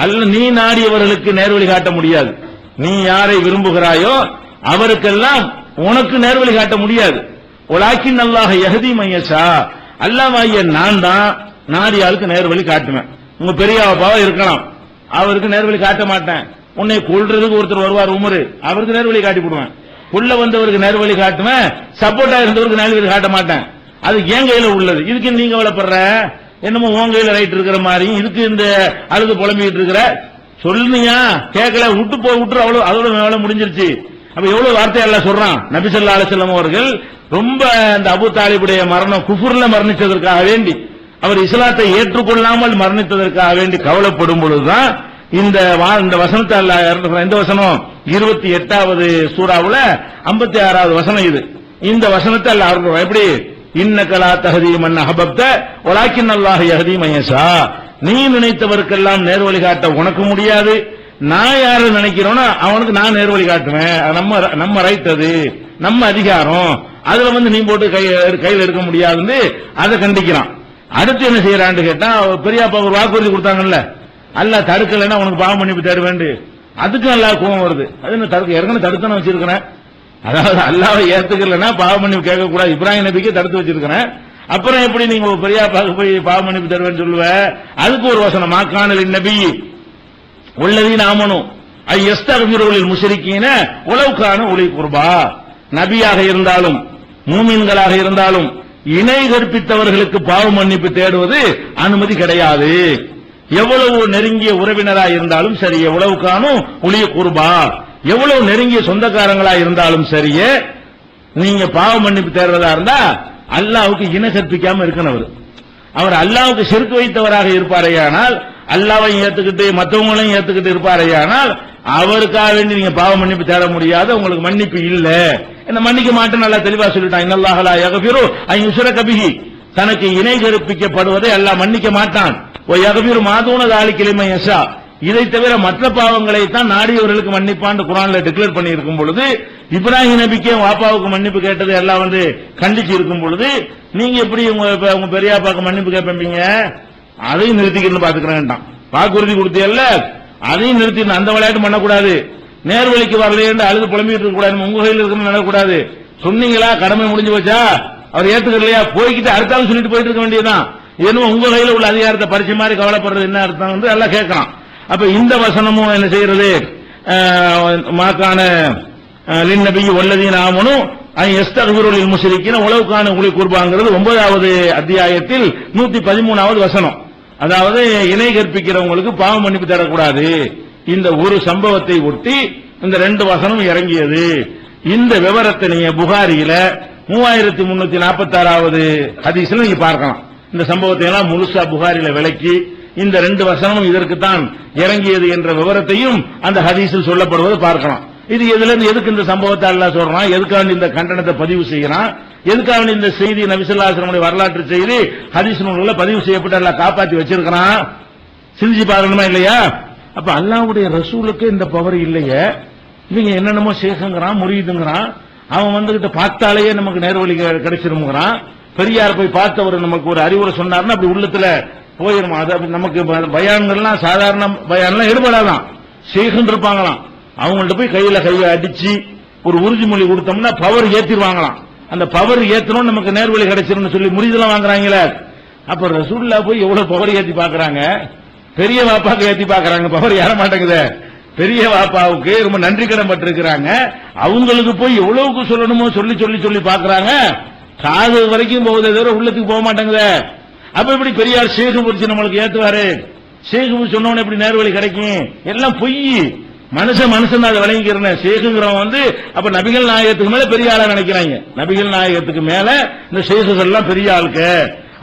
அல்ல, நீ நாடியவர்களுக்கு நேர்வழி காட்ட முடியாது. நீ யாரை விரும்புகிறாயோ அவருக்கெல்லாம் உனக்கு நேர்வழி காட்ட முடியாது. வலாக்கின் அல்லாஹ் யஹ்தி மன் யஷா. அல்லாஹ்வாகிய நான் தான் நாடியாளுக்கு நேர்வழி காட்டுவேன். உங்க பெரிய அப்பாவா இருக்கலாம், அவருக்கு நேர்வழி காட்ட மாட்டேன். உன்னை கொல்றதுக்கு ஒருத்தர் வருவார் உமரு, அவருக்கு நேர்வழி காட்டி போடுவேன். உள்ள வந்தவருக்கு நேர்வழி காட்டுவேன், சப்போர்ட்டா இருந்தவருக்கு நேர்வழி காட்ட மாட்டேன். அது என் கையில உள்ளது. இதுக்கு நீங்க கவலைப்படுற? என்னமோ உன் கையில ரைட் இருக்கிற மாதிரி இதுக்கு இந்த அழுது புலம்பிட்டு இருக்கிற. சொல்லுனியா கேட்கல, விட்டு போய் விட்டுரு, அவ்வளவு அதோட வேலை முடிஞ்சிருச்சு. அப்ப எவ்வளவு வார்த்தை எல்லாம் சொல்றான். நபி ஸல்லல்லாஹு அலைஹி வஸல்லம் அவர்கள் ரொம்ப அந்த அபூ தாலிபுடைய மரணம் குஃப்ர்ல மரணித்ததற்காக வேண்டி, அவர் இஸ்லாத்தை ஏற்றுக்கொள்ளாமல் மரணித்ததற்காக வேண்டி கவலைப்படும் பொழுதுதான் இந்த வசனத்தை அல்லாஹ் இறக்குறான். இந்த வசனம் 28வது சூராவுல 56வது வசனம் இது. இந்த வசனத்தை அல்லாஹ் இறக்குறான். எப்படி? இன்னகலா தஹதி மன் அஹ்பப்த வலாக்கின் அல்லாஹ் யஹ்தி மன் யஷா. நீ நினைத்தவர்க்கெல்லாம் நேர்வழி காட்ட உனக்கு முடியாது. நான் யாரு நினைக்கிறோன்னா அவனுக்கு நான் நேர்வழி காட்டுவேன். நம்ம ரைட், அது நம்ம அதிகாரம். அதுல வந்து நீ போட்டு கையில் எடுக்க முடியாதுன்னு அதை கண்டிக்கிறான். அடுத்து என்ன செய்யறான்னு கேட்டா, பெரியப்பா ஒரு வாக்குறுதி கொடுத்தாங்கல்ல, அல்லாஹ் தடுக்கலைன்னா உனக்கு பாவ மன்னிப்பு தேடுவேன். அதுக்கு அல்லாஹ் கோபம் வருது. அது என்ன தடுக்க? ஏற்கனவே தடுத்தானே வச்சிருக்கிறேன். அதாவது அல்லாஹ்வை ஏத்துக்கலன்னா பாவ மன்னிப்பு கேட்க கூடாது. இப்ராஹிம் நபிக்கே தடுத்து வச்சிருக்கிறேன். அப்புறம் எப்படி நீங்க பெரியாப்பாக்கு போய் பாவ மன்னிப்பு தருவேன்னு சொல்லுவ? அதுக்கு ஒரு வசனம், மாக்கானலின் நபி உள்ளதீன ஆமனு ஐ யஸ்தக்ஃபிருல் முஷ்ரிக்கீன வலவ் கான உலி குர்பா. நபியாக இருந்தாலும் மூமின்களாக இருந்தாலும் இணை கற்பித்தவர்களுக்கு பாவ மன்னிப்பு தேடுவது அனுமதி கிடையாது. எவ்வளவு நெருங்கிய உறவினராக இருந்தாலும் சரி, எவ்வளவு காணும் உலிய குர்பா, எவ்வளவு நெருங்கிய சொந்தக்காரங்களா இருந்தாலும் சரியே, நீங்க பாவ மன்னிப்பு தேடுறதா இருந்தா அல்லாஹ்வுக்கு இணை கற்பிக்காம இருக்கணும். அவர் அல்லாஹ்வுக்கு ஷிர்க் வைத்தவராக இருப்பாரேயானால், அல்லாஹ்வை ஏத்துக்கிட்டு மற்றவங்களையும் ஏத்துக்கிட்டு இருப்பாரேயானால் அவருக்காக வேண்டி நீங்க பாவ மன்னிப்பு தேட முடியாது. உங்களுக்கு மன்னிப்பு இல்ல, என்ன மன்னிக்க மாட்டேன்னு நல்லா தெளிவா சொல்லிட்டான். இன்னல்லாஹ லா யக்ஃபிரு அன் யுஷ்ரக பிஹி. தனக்கு இணை கற்பிக்கப்படுவதை அல்லாஹ் மன்னிக்க மாட்டான். வ யக்ஃபிரு மா தூன ذلك லிமன் யஷா. இதை தவிர மற்ற பாவங்களை தான் நாடியவர்களுக்கு மன்னிப்பான்னு குர்ஆன்ல டிக்ளேர் பண்ணி இருக்கும் பொழுது, இப்ராஹிம் நபிக்கே வாப்பாவுக்கு மன்னிப்பு கேட்டது எல்லாம் வந்து கண்டிச்சு இருக்கும் பொழுது, நீங்க எப்படி உங்க பெரியாப்பாக்கு மன்னிப்பு கேட்பீங்க? அதையும் நிறுத்திக்கணும் பாத்துக்கிறேன். வாக்குறுதி கொடுத்தீங்கல்ல, அதையும் நிறுத்தி அந்த விளையாட்டு பண்ணக்கூடாது. நேர்வழிக்கு வரலையே அழுது புலம்பிட்டு இருக்க கூடாது. உங்க கையில் இருக்கணும்னு நினைக்கக்கூடாது. சொன்னீங்களா, கடமை முடிஞ்சு போச்சா, அவர் ஏத்துக்கலையா, போய்கிட்டு அடுத்தாலும் சொல்லிட்டு போயிட்டு இருக்க வேண்டியதுதான். ஏன்னா உங்க கையில உள்ள அதிகாரத்தை பறிச்ச மாதிரி கவலைப்படுறது என்ன அர்த்தம் வந்து எல்லாம் கேட்கலாம். அப்ப இந்த வசனமும் என்ன செய்யறது? மாக்கான லின் நபி வல்லதீன ஆமனு ஐ யஸ்தக்ஃபிருல் முஷ்ரிக்கீன வலவ் கான உலி குர்பாங்கிறது 9வது அத்தியாயத்தில் 113வது வசனம். அதாவது இணை கற்பிக்கிறவங்களுக்கு பாவ மன்னிப்பு தரக்கூடாது. இந்த ஒரு சம்பவத்தை ஒட்டி இந்த 2 வசனம் இறங்கியது. இந்த விவரத்தை நீங்க புகாரியில 3346வது ஹதீஸ்ல நீங்க பார்க்கலாம். இந்த சம்பவத்தை எல்லாம் முழுசா புகாரில விளக்கி இந்த 2 வசனமும் இதற்குத்தான் இறங்கியது என்ற விவரத்தையும் அந்த ஹதீஸில் சொல்லப்படுவதை பார்க்கலாம். இது எதுல இருந்து எதுக்கு இந்த சம்பவத்தை அல்லாஹ் சொல்றான், எதுக்காக இந்த கண்டனத்தை பதிவு செய்யறான், எதுக்காக இந்த செய்தி நபி ஸல்லல்லாஹு அலைஹி வஸல்லம் வரலாற்று செய்தி ஹதீஸ் நூல்ல பதிவு செய்யப்பட்டு அல்லாஹ் காப்பாத்தி வச்சிருக்கிறான். சிந்திச்சு பார்க்கணுமா இல்லையா? அப்ப அல்லாஹ்வுடைய ரசூலுக்கு இந்த பவர் இல்லையே. இவங்க என்னென்னமோ சேகங்கிறான், முரீதுங்கிறான், அவன் வந்துகிட்ட பார்த்தாலேயே நமக்கு நேர்வழி கிடைச்சிருமுங்கிறான். பெரியார் போய் பார்த்தவர் நமக்கு ஒரு அறிவுரை சொன்னார்னா அப்படி உள்ளத்துல போயிருமா. அது நமக்கு பயான்கள்லாம் சாதாரண பயான்லாம் எடுபடாதான், ஷேகுன்னு இருப்பாங்களாம். அவங்கள்ட்ட போய் கையை அடிச்சு ஒரு உறுதிமொழி கொடுத்தோம்னா பவர் ஏத்திடுவாங்களாம். அந்த பவர் ஏத்தணும் நமக்கு நேர்வழி கிடைச்சிருன்னு சொல்லி முறிதெல்லாம் வாங்குறாங்களே. அப்ப ரசூலுல்லாஹ் போய் எவ்வளவு பவர் ஏத்தி பாக்குறாங்க, பெரிய வாப்பாக்கு ஏத்தி பாக்குறாங்க, பவர் ஏற மாட்டேங்குது. பெரிய வாப்பாவுக்கு ரொம்ப நன்றி கடன் பட்டிருக்கிறாங்க. அவங்களுக்கு போய் எவ்வளவுக்கு சொல்லணுமோ சொல்லி சொல்லி சொல்லி பாக்குறாங்க. காது வரைக்கும் போகுதே தவிர உள்ளத்துக்கு போக மாட்டேங்குது. அப்ப இப்படி பெரியார் ஷேகு குறிச்சு நம்மளுக்கு ஏத்துவாரு? ஷேகு சொன்னவன எப்படி நேர்வழி கிடைக்கும்? எல்லாம் பொய். மனுஷன் அதை விளங்கிக்கிறேன். ஷேகுங்கிறவன் அப்ப நபிகள் நாயகத்துக்கு மேல பெரிய ஆளா நினைக்கிறாங்க. நபிகள் நாயகத்துக்கு மேல இந்த ஷேகுகள் எல்லாம் பெரிய ஆளுக்கு,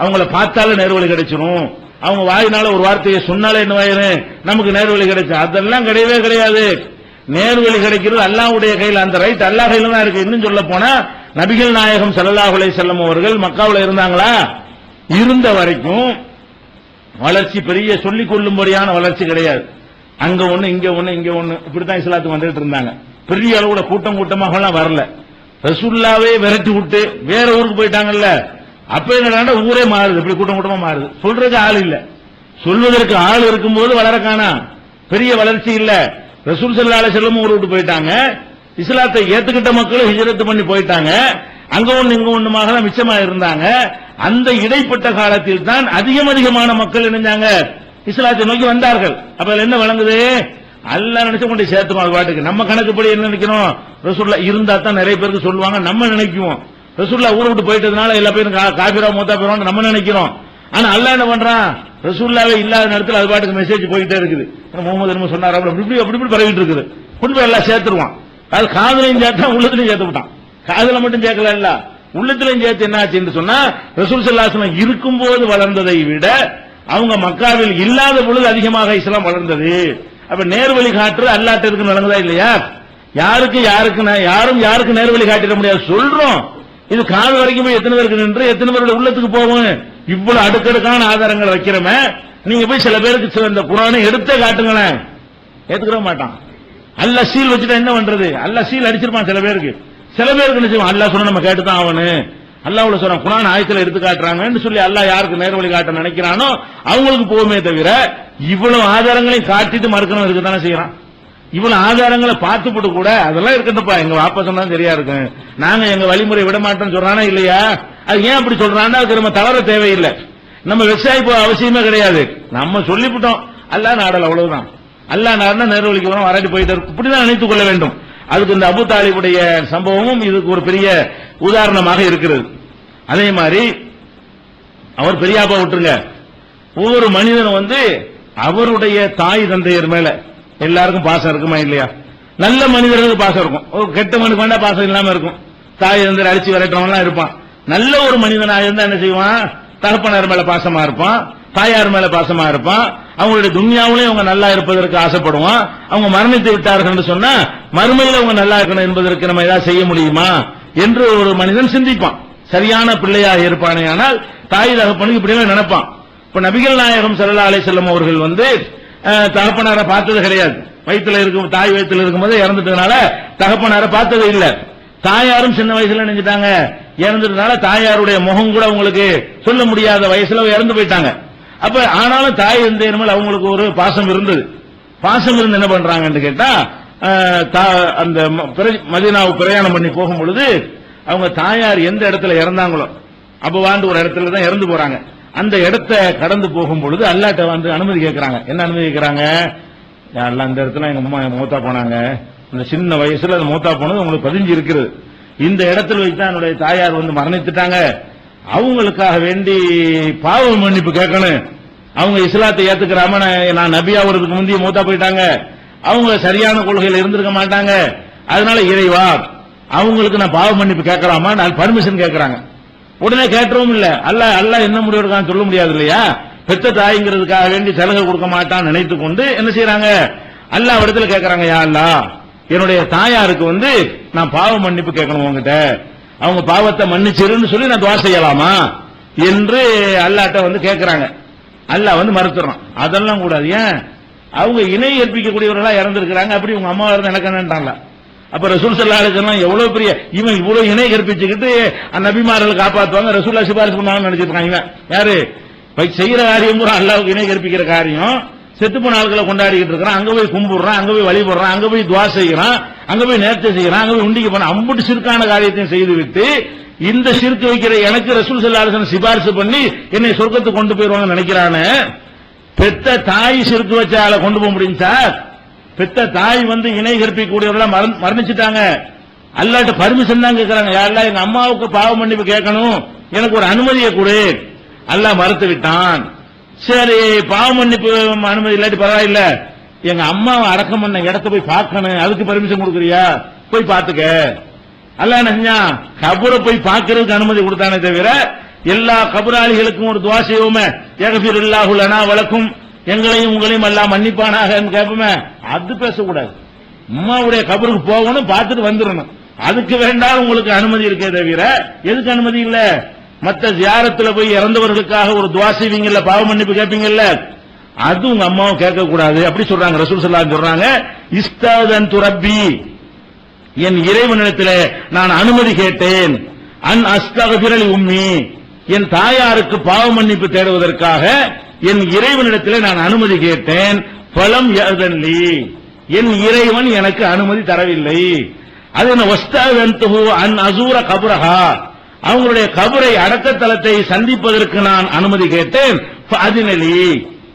அவங்கள பார்த்தாலே நேர்வழி கிடைச்சிடும், அவங்க வாயினால ஒரு வார்த்தையை சொன்னாலே என்ன ஆயிரும், நமக்கு நேர்வழி கிடைச்சு. அதெல்லாம் கிடையவே கிடையாது. நேர்வழி கிடைக்கிறது அல்லாஹ்வுடைய கையில், அந்த ரைட் அல்லாஹ் கையில தான் இருக்கு. இன்னும் சொல்ல போனா நபிகள் நாயகம் ஸல்லல்லாஹு அலைஹி வஸல்லம் அவர்கள் மக்காவுல இருந்தாங்களா? இருந்த வரைக்கும் வளர்ச்சி பெரிய சொல்லிக் கொள்ளும்படியான வளர்ச்சி கிடையாது. அங்க ஒண்ணு இங்க ஒண்ணு இப்படித்தான் இஸ்லாத்துக்கு வந்துட்டு இருந்தாங்க. பெரிய அளவுல கூட்டமாக எல்லாம் வரல. ரசூலுல்லாவே விரட்டி விட்டு வேற ஊருக்கு போயிட்டாங்கல்ல. அப்ப என்ன ஊரே மாறுது, இப்படி கூட்டமா மாறுது. சொல்றதுக்கு ஆள் இல்ல, சொல்வதற்கு ஆள் இருக்கும்போது வளர காணா, பெரிய வளர்ச்சி இல்ல. ரசூல் ஸல்லல்லாஹு அலைஹி வஸல்லம் ஊரை விட்டு போயிட்டாங்க. இஸ்லாத்தை ஏத்துக்கிட்ட மக்களும் ஹிஜ்ரத் பண்ணி போயிட்டாங்க. அங்க ஒண்ணு இங்க ஒண்ணுமாக தான் மிச்சமா இருந்தாங்க. அந்த இடைப்பட்ட காலத்தில் தான் அதிகமான மக்கள் இணைஞ்சாங்க, இஸ்லாத்தை நோக்கி வந்தார்கள். அப்ப என்ன வழங்குது? அல்லாஹ் நினைச்சு கொண்டு சேர்த்துமா பாட்டுக்கு. நம்ம கணக்குப்படி என்ன நினைக்கணும்? ரசூலுல்லாஹ் இருந்தா தான் நிறைய பேருக்கு சொல்லுவாங்க, நம்ம நினைக்குவோம். ரசூலுல்லாஹ் ஊரை விட்டு போயிட்டதுனால எல்லா பேரும் காபிரா மூத்தா போயிரும் நம்ம நினைக்கிறோம். ஆனா அல்லாஹ் என்ன பண்றான்? ரசூலுல்லாஹ்வே இல்லாத நேரத்தில் அது பாட்டுக்கு மெசேஜ் போயிட்டே இருக்குது. முகமது என்ன சொன்னார் அப்படி பரவிட்டு இருக்குது. கொண்டு போய் எல்லாம் சேர்த்துருவான். அது காதலையும் சேர்த்தா உள்ளத்திலையும் சேர்த்து விட்டான். காதல மட்டும் சேர்க்கல, இல்ல உள்ளத்திலையும் சேர்த்து என்ன ஆச்சுன்னு சொன்னா, ரசூல் ஸல்லல்லாஹு அலைஹி வஸல்லம் இருக்கும்போது வளர்ந்ததை விட அவங்க மக்காவில் இல்லாத பொழுது அதிகமாக இஸ்லாம் வளர்ந்தது. அப்ப நேர்வழி காற்று அல்லாஹ்ட்ட இருக்கு நடந்ததா இல்லையா? யாரும் யாருக்கு நேர்வழி காட்டிட முடியாது. சொல்றோம், இது காது வரைக்கும் போய் எத்தனை பேருக்கு நின்று எத்தனை பேருடைய உள்ளத்துக்கு போகும்? இவ்வளவு அடுக்கடுக்கான ஆதாரங்களை வைக்கிறமே. நீங்க போய் சில பேருக்கு இந்த குர்ஆனை எடுத்தே காட்டுங்களேன், ஏத்துக்கிற மாட்டான். அல்லாஹ் சீல் வச்சுட்டா என்ன பண்றது? அல்லாஹ் சீல் அடிச்சிருப்பான் சில பேருக்கு. சில பேருக்கு என்ன செய்வான்? அல்லாஹ் சொன்னா நம்ம கேட்டுதான் ஆகணும். அல்லாஹ்வுல சொல்றான், குர்ஆன் ஆயத்துல எடுத்து காட்டுறாங்கன்னு சொல்லி அல்லாஹ் யாருக்கு நேர்வழி காட்ட நினைக்கிறானோ அவங்களுக்கு போகுமே தவிர இவ்வளவு ஆதாரங்களையும் காட்டிட்டு மறுக்கணும் இருக்குதானே செய்யறான். இவ்வளவு ஆதாரங்களை பார்த்துப்பட்டு கூட அதெல்லாம் இருக்கட்டும்ப்பா, எங்க வாப்பா சொன்னா சரியா இருக்கு, நாங்க எங்க வழிமுறை விட மாட்டோம்னு சொல்றானா இல்லையா? அது ஏன் அப்படி சொல்றான்னா அதுக்கு நம்ம தவற தேவையில்லை, நம்ம வெப்சைட் அவசியமே கிடையாது. நம்ம சொல்லிவிட்டோம், அல்லாஹ் நாடல் அவ்வளவுதான். அல்லாஹ் நாடுனா நேர்வழிக்கு வரும், வராட்டி போயிட்டு இப்படிதான் நினைத்துக் கொள்ள வேண்டும். அதுக்கு இந்த அபூ தாலிபுடைய சம்பவமும் இதுக்கு ஒரு பெரிய உதாரணமாக இருக்கிறது. அதே மாதிரி அவர் பெரியாப்பா விட்டுருங்க, ஒவ்வொரு மனிதனும் அவருடைய தாய் தந்தையர் மேல எல்லாருக்கும் பாசம் இருக்குமா இல்லையா? நல்ல மனிதர்களுக்கு பாசம் இருக்கும், கெட்ட மனிதனுக்கு வேண்டாம் பாசம் இல்லாம இருக்கும். தாய் தந்தையர் அடிச்சு விரட்டவன்லாம் இருப்பான். நல்ல ஒரு மனிதனாக இருந்தா என்ன செய்வான்? தகப்பனார் மேல பாசமா இருப்பான், தாயார் மேல பாசமா இருப்பான். அவங்களுடைய துன்யாவிலே அவங்க நல்லா இருப்பதற்கு ஆசைப்படுவான். அவங்க மரணித்து விட்டார்கள் சொன்னா மறுமையில அவங்க நல்லா இருக்கணும் என்பதற்கு நம்ம ஏதாவது செய்ய முடியுமா என்று ஒரு மனிதன் சிந்திப்பான். சரியான பிள்ளையாக இருப்பானே ஆனால் தாய் தகப்பனுக்கு இப்படி நினைப்பான். இப்ப நபிகள் நாயகம் ஸல்லல்லாஹு அலைஹி வஸல்லம் அவர்கள் தகப்பனாரை பார்த்தது கிடையாது. வயிற்றுல இருக்கும், தாய் வயிற்றுல இருக்கும்போது இறந்துட்டதுனால தகப்பனாரை பார்த்தது இல்ல. தாயாரும் சின்ன வயசுல நினைச்சிட்டாங்க, இறந்துட்டதுனால தாயாருடைய முகம் கூட அவங்களுக்கு சொல்ல முடியாத வயசுல இறந்து போயிட்டாங்க. அப்ப ஆனாலும் தாய் தந்தையர் மேல அவங்களுக்கு ஒரு பாசம் இருந்தது. பாசம் இருந்து என்ன பண்றாங்கன்னு கேட்டா, அந்த மதீனாவுக்கு பிரயாணம் பண்ணி போகும் பொழுது அவங்க தாயார் எந்த இடத்துல இறந்தாங்களோ அப்ப ஒரு இடத்துல தான் இறந்து போறாங்க. அந்த இடத்தை கடந்து போகும் பொழுது அல்லாஹ்ட்ட அனுமதி கேட்கிறாங்க. என்ன அனுமதி கேட்கிறாங்க? அல்லாஹ் அந்த இடத்துல எங்க அம்மா மூத்தா போனாங்க, இந்த சின்ன வயசுல அது மூத்தா போனது உங்களுக்கு பதிஞ்சு இருக்கிறது. இந்த இடத்துல வச்சுதான் என்னுடைய தாயார் மரணித்துட்டாங்க, அவங்களுக்காக வேண்டி பாவ மன்னிப்பு கேட்கணும். அவங்க இஸ்லாத்தை ஏத்துக்கிறாம நான் நபியாவதுக்கு முந்தைய மூத்தா போயிட்டாங்க, அவங்க சரியான கொள்கையில் இருந்திருக்க மாட்டாங்க, அதனால இறைவா அவங்களுக்கு நான் பாவ மன்னிப்பு கேட்கலாமா நான் பர்மிஷன் கேட்கறாங்க. உடனே கேட்டவும் இல்ல. அல்லாஹ் என்ன முடிவு இருக்கான்னு சொல்ல முடியாது இல்லையா? பெத்த தாய்ங்கிறதுக்காக வேண்டி சலுகை கொடுக்க மாட்டான்னு நினைத்து கொண்டு என்ன செய்யறாங்க? அல்லாஹ் இடத்துல கேட்கறாங்க, யா அல்லாஹ் என்னுடைய தாயாருக்கு நான் பாவ மன்னிப்பு கேட்கணும் உங்ககிட்ட, அவங்க பாவத்தை மன்னிச்சிருன்னு சொல்லி நான் துஆ செய்யலாமா என்று அல்லாஹ்ட்ட கேட்கறாங்க. அல்லாஹ் மறுத்துறான், அதெல்லாம் கூடாது. ஏன்? அவங்க இணை ஏற்பிக்கக்கூடியவர்களா இறந்திருக்கிறாங்க, அப்படி உங்க அம்மா இருந்து எனக்கு என்னன்றாங்க. அப்ப ரசூல் ஸல்லல்லாஹு அலைஹி வஸல்லம் எவ்வளவு பெரிய இவன் இவ்வளவு இணை கற்பிச்சுக்கிட்டு நபிமார்களை காப்பாற்றுவாங்க, ரசூலுல்லாஹ் சிபாரிசு பண்ணாங்கன்னு நினைச்சிட்டு இருக்காங்க. யாரு? செய்யற காரியம் பூரா அல்லாஹ்வுக்கு இணை கற்பிக்கிற காரியம். செத்து போன ஆட்களை கொண்டாடிக்கிட்டு இருக்கிறான், அங்க போய் கும்பிடுறான், அங்க போய் வழிபடுறான், அங்க போய் துவா செய்யறான், அங்க போய் நேர்ச்சை செய்யறான், அங்க போய் உண்டிக்கு போன அம்புட்டு சிறுக்கான காரியத்தையும் செய்து விட்டு இந்த சிறுக்கு வைக்கிற எனக்கு ரசூல் ஸல்லல்லாஹு அலைஹி வஸல்லம் சிபாரிசு பண்ணி என்னை சொர்க்கத்துக்கு கொண்டு போயிருவாங்க நினைக்கிறானே. பெத்த தாய் சிறுக்கு வச்ச ஆளை கொண்டு போக முடியும் சார்? பெத்த தாய் இணை கற்பிக்கக்கூடியவர்களாம் மரணிச்சுட்டாங்க. அல்லாஹ்ட்ட பர்மிஷன் தான் கேட்கறாங்க. யா அல்லாஹ், எங்க அம்மாவுக்கு பாவ மன்னிப்பு கேட்கணும், எனக்கு ஒரு அனுமதியை கொடு. அல்லாஹ் மறுத்து விட்டான். சரி, பாவ மன்னிப்பு அனுமதி இல்லாட்டி பரவாயில்ல, எங்க அம்மாவை அடக்கம் பண்ண இடத்த போய் பார்க்கணும், அதுக்கு பர்மிஷன் கொடுக்குறியா? போய் பார்த்துக்க. அல்லாஹ் என்ன செஞ்சான்? கபரை போய் பார்க்கறதுக்கு அனுமதி கொடுத்தானே தவிர எல்லா கபராளிகளுக்கும் ஒரு துவா செய்வோமே, யக்ஃபிருல்லாஹு லனா வலக்கும், எங்களையும் உங்களையும் எல்லாம் மன்னிப்பானாக கேட்போமே, அது பேசக்கூடாது. அம்மாவுடைய கபருக்கு போகணும், பார்த்துட்டு வந்துடணும். அதுக்கு வேண்டாம் உங்களுக்கு அனுமதி இருக்கே தவிர எதுக்கு அனுமதி இல்ல? மற்ற ஜியாரத்துல போய் இறந்தவர்களுக்காக ஒரு துவா செய்வீங்கல்ல, பாவ மன்னிப்பு கேட்பீங்கல்ல, அது உங்க அம்மாவும் கேட்க கூடாது. அப்படி சொல்றாங்க ரசூல் ஸல்லல்லாஹு அலைஹி வஸல்லம். சொல்றாங்க, இஸ்தாதன்து ரப்பி, என் இறைவனிடத்தில் நான் அனுமதி கேட்டேன், அன் அஸ்தக்ஃபிர லி உம்மி, என் தாயாருக்கு பாவ மன்னிப்பு தேடுவதற்காக என் இறைவனிடத்தில் நான் அனுமதி கேட்டேன். ஃபலம் யஅதன் லி, என் இறைவன் எனக்கு அனுமதி தரவில்லை. அது என்ன? வஸ்தஅன்துஹு அன் அஸூர கப்ரஹா, அவங்களுடைய கபரை அடக்கத்தலத்தை சந்திப்பதற்கு நான் அனுமதி கேட்டேன். ஃபஅதின லி,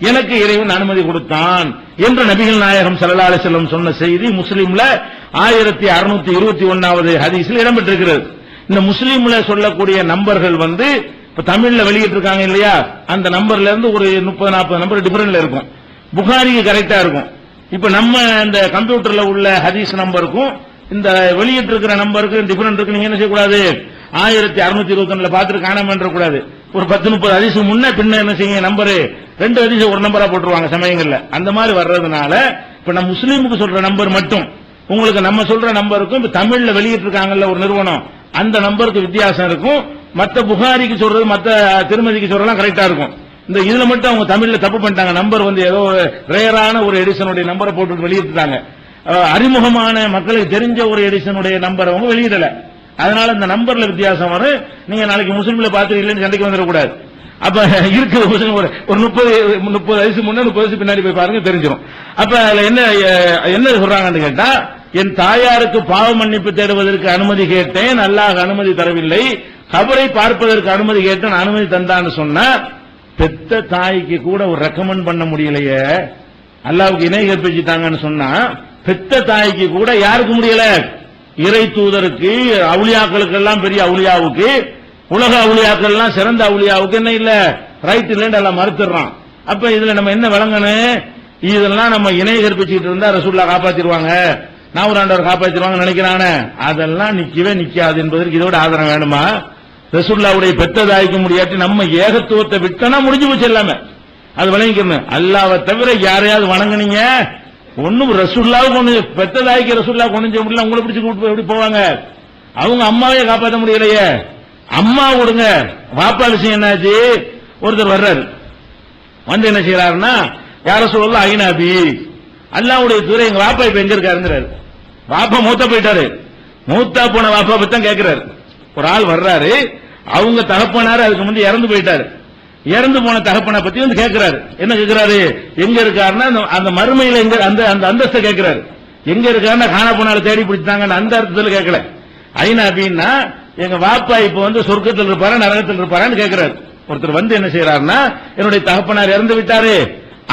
எனக்கு இறைவன் அனுமதி கொடுத்தான் என்று நபிகள் நாயகம் ஸல்லல்லாஹு அலைஹி வஸல்லம் சொன்ன செய்தி முஸ்லிம்ல 1621வது ஹதீஸில் இடம்பெற்றிருக்கிறது. இந்த முஸ்லிம்ல சொல்லக்கூடிய நம்பர்கள் இப்ப தமிழ்ல வெளியிட்டு இருக்காங்க இல்லையா, அந்த நம்பர்ல இருந்து ஒரு 30-40 நம்பர் டிஃபரெண்ட்ல இருக்கும். புகாரிக்கு கரெக்டா இருக்கும். இப்ப நம்ம இந்த கம்ப்யூட்டர்ல உள்ள ஹதீஸ் நம்பருக்கும் இந்த வெளியிட்டு இருக்கிற நம்பருக்கு டிஃபரெண்ட் இருக்கு. நீங்க என்ன செய்யக்கூடாது? 1621 பார்த்துட்டு காணாம கூடாது. ஒரு 10-30 ஹதீஸ் முன்ன பின்ன என்ன செய்யுங்க, நம்பரு 2 ஹதீஸ் ஒரு நம்பரா போட்டுருவாங்க சமயங்கள்ல. அந்த மாதிரி வர்றதுனால இப்ப நம்ம முஸ்லீமுக்கு சொல்ற நம்பர் மட்டும் உங்களுக்கு நம்ம சொல்ற நம்பருக்கும் இப்ப தமிழ்ல வெளியிட்டு இருக்காங்கல்ல ஒரு நிறுவனம், அந்த நம்பருக்கு வித்தியாசம் இருக்கும். மத்த புகாரிக்கு சொல்றது மத்த திருமதிக்கு சொல்றதெல்லாம் கரெக்டா இருக்கும். இந்த இதுல மட்டும் அவங்க தமிழ்ல தப்பு பண்ணிட்டாங்க. நம்பர் ஏதோ ரேரான ஒரு எடிஷனுடைய நம்பரை போட்டு வெளியிட்டாங்க. அறிமுகமான மக்களுக்கு தெரிஞ்ச ஒரு எடிஷனுடைய நம்பர் அவங்க வெளியிடல. அதனால இந்த நம்பர்ல வித்தியாசம் வரும். நீங்க நாளைக்கு முஸ்லீம்ல பார்த்து இல்லைன்னு சண்டைக்கு வந்துடக்கூடாது. அப்ப இருக்கிற ஒரு 30 வயசு முன்ன 30 வயசு பின்னாடி போய் பாருங்க, தெரிஞ்சிடும். அப்ப அதுல என்ன சொல்றாங்கன்னு கேட்டா, என் தாயாருக்கு பாவ மன்னிப்பு தேடுவதற்கு அனுமதி கேட்டேன், அல்லாஹ் அனுமதி தரவில்லை. கபரை பார்ப்பதற்கு அனுமதி கேட்டேன், அனுமதி தந்தான்னு சொன்னா, பெத்த தாய்க்கு கூட ஒரு ரெக்கமெண்ட் பண்ண முடியலையே, அல்லாஹ்வுக்கு இணை கற்பிச்சுட்டாங்கன்னு சொன்னா, பெத்த தாய்க்கு கூட யாருக்கு முடியல? இறை தூதருக்கு, அவுலியாக்களுக்கு எல்லாம், பெரிய அவுலியாவுக்கு, உலக அவுலியாக்கள் எல்லாம் சிறந்த அவுலியாவுக்கு என்ன இல்ல, ரைட் இல்லன்னு எல்லாம் மறுத்துறான். அப்ப இதுல நம்ம என்ன விளங்கணும்? இதெல்லாம் நம்ம இணை கற்பிச்சுட்டு இருந்தா ரசூலுல்லாஹ் காப்பாத்திடுவாங்க, நாவூராண்டவர் காப்பாத்திடுவாங்க நினைக்கிறானே, அதெல்லாம் நிக்கவே நிக்காது என்பதற்கு இதோட ஆதாரம் வேணுமா? ரசூலுல்லாஹ்வுடைய பெத்த தாய்க்கு முடியாட்டி நம்ம ஏகத்துவத்தை விட்டனா முடிஞ்சு போச்சு எல்லாமே. அது விளங்கிக்கணும். அல்லாஹ்வை தவிர யாரையாவது வணங்குனீங்க, ஒன்னும் ரசூலுல்லாஹ்வுக்கு ஒண்ணு, பெத்த தாய்க்கு ரசூலுல்லாஹ் கொண்டு செய்ய முடியல, உங்களை பிடிச்சு கூட்டு எப்படி போவாங்க? அவங்க அம்மாவே காப்பாற்ற முடியலையே. அம்மா விடுங்க, வாப்பா விஷயம் என்னாச்சு? ஒருத்தர் வர்றாரு, என்ன செய்யறாருன்னா, யார சொல்லலாம் ஐநாபி, அல்லாஹ்வுடைய தூர எங்க வாப்பா இப்ப எங்க இருக்காருங்கிறாரு. வாப்பா மூத்தா போயிட்டாரு, மூத்தா போன வாப்பா பத்தி தான் கேட்கிறாரு. ஒரு ஆள் வர்றாரு, அவங்க தகப்பனாரு அதுக்கு முந்தைய இறந்து போயிட்டாரு, இறந்து போன தகப்பனை பத்தி கேட்கிறாரு. என்ன கேட்கிறாரு? எங்க இருக்காருன்னா அந்த மறுமையில எங்க, அந்த அந்தஸ்தை கேட்கிறாரு. எங்க இருக்காருன்னா காண போனால தேடி பிடிச்சாங்க அந்த அர்த்தத்தில் கேட்கல. ஐநாபின்னா எங்க வாப்பா இப்ப சொர்க்கத்தில் இருப்பாரா நரகத்தில் இருப்பாரான்னு கேட்கிறாரு. ஒருத்தர் என்ன செய்யறாருன்னா, என்னுடைய தகப்பனார் இறந்து விட்டாரு,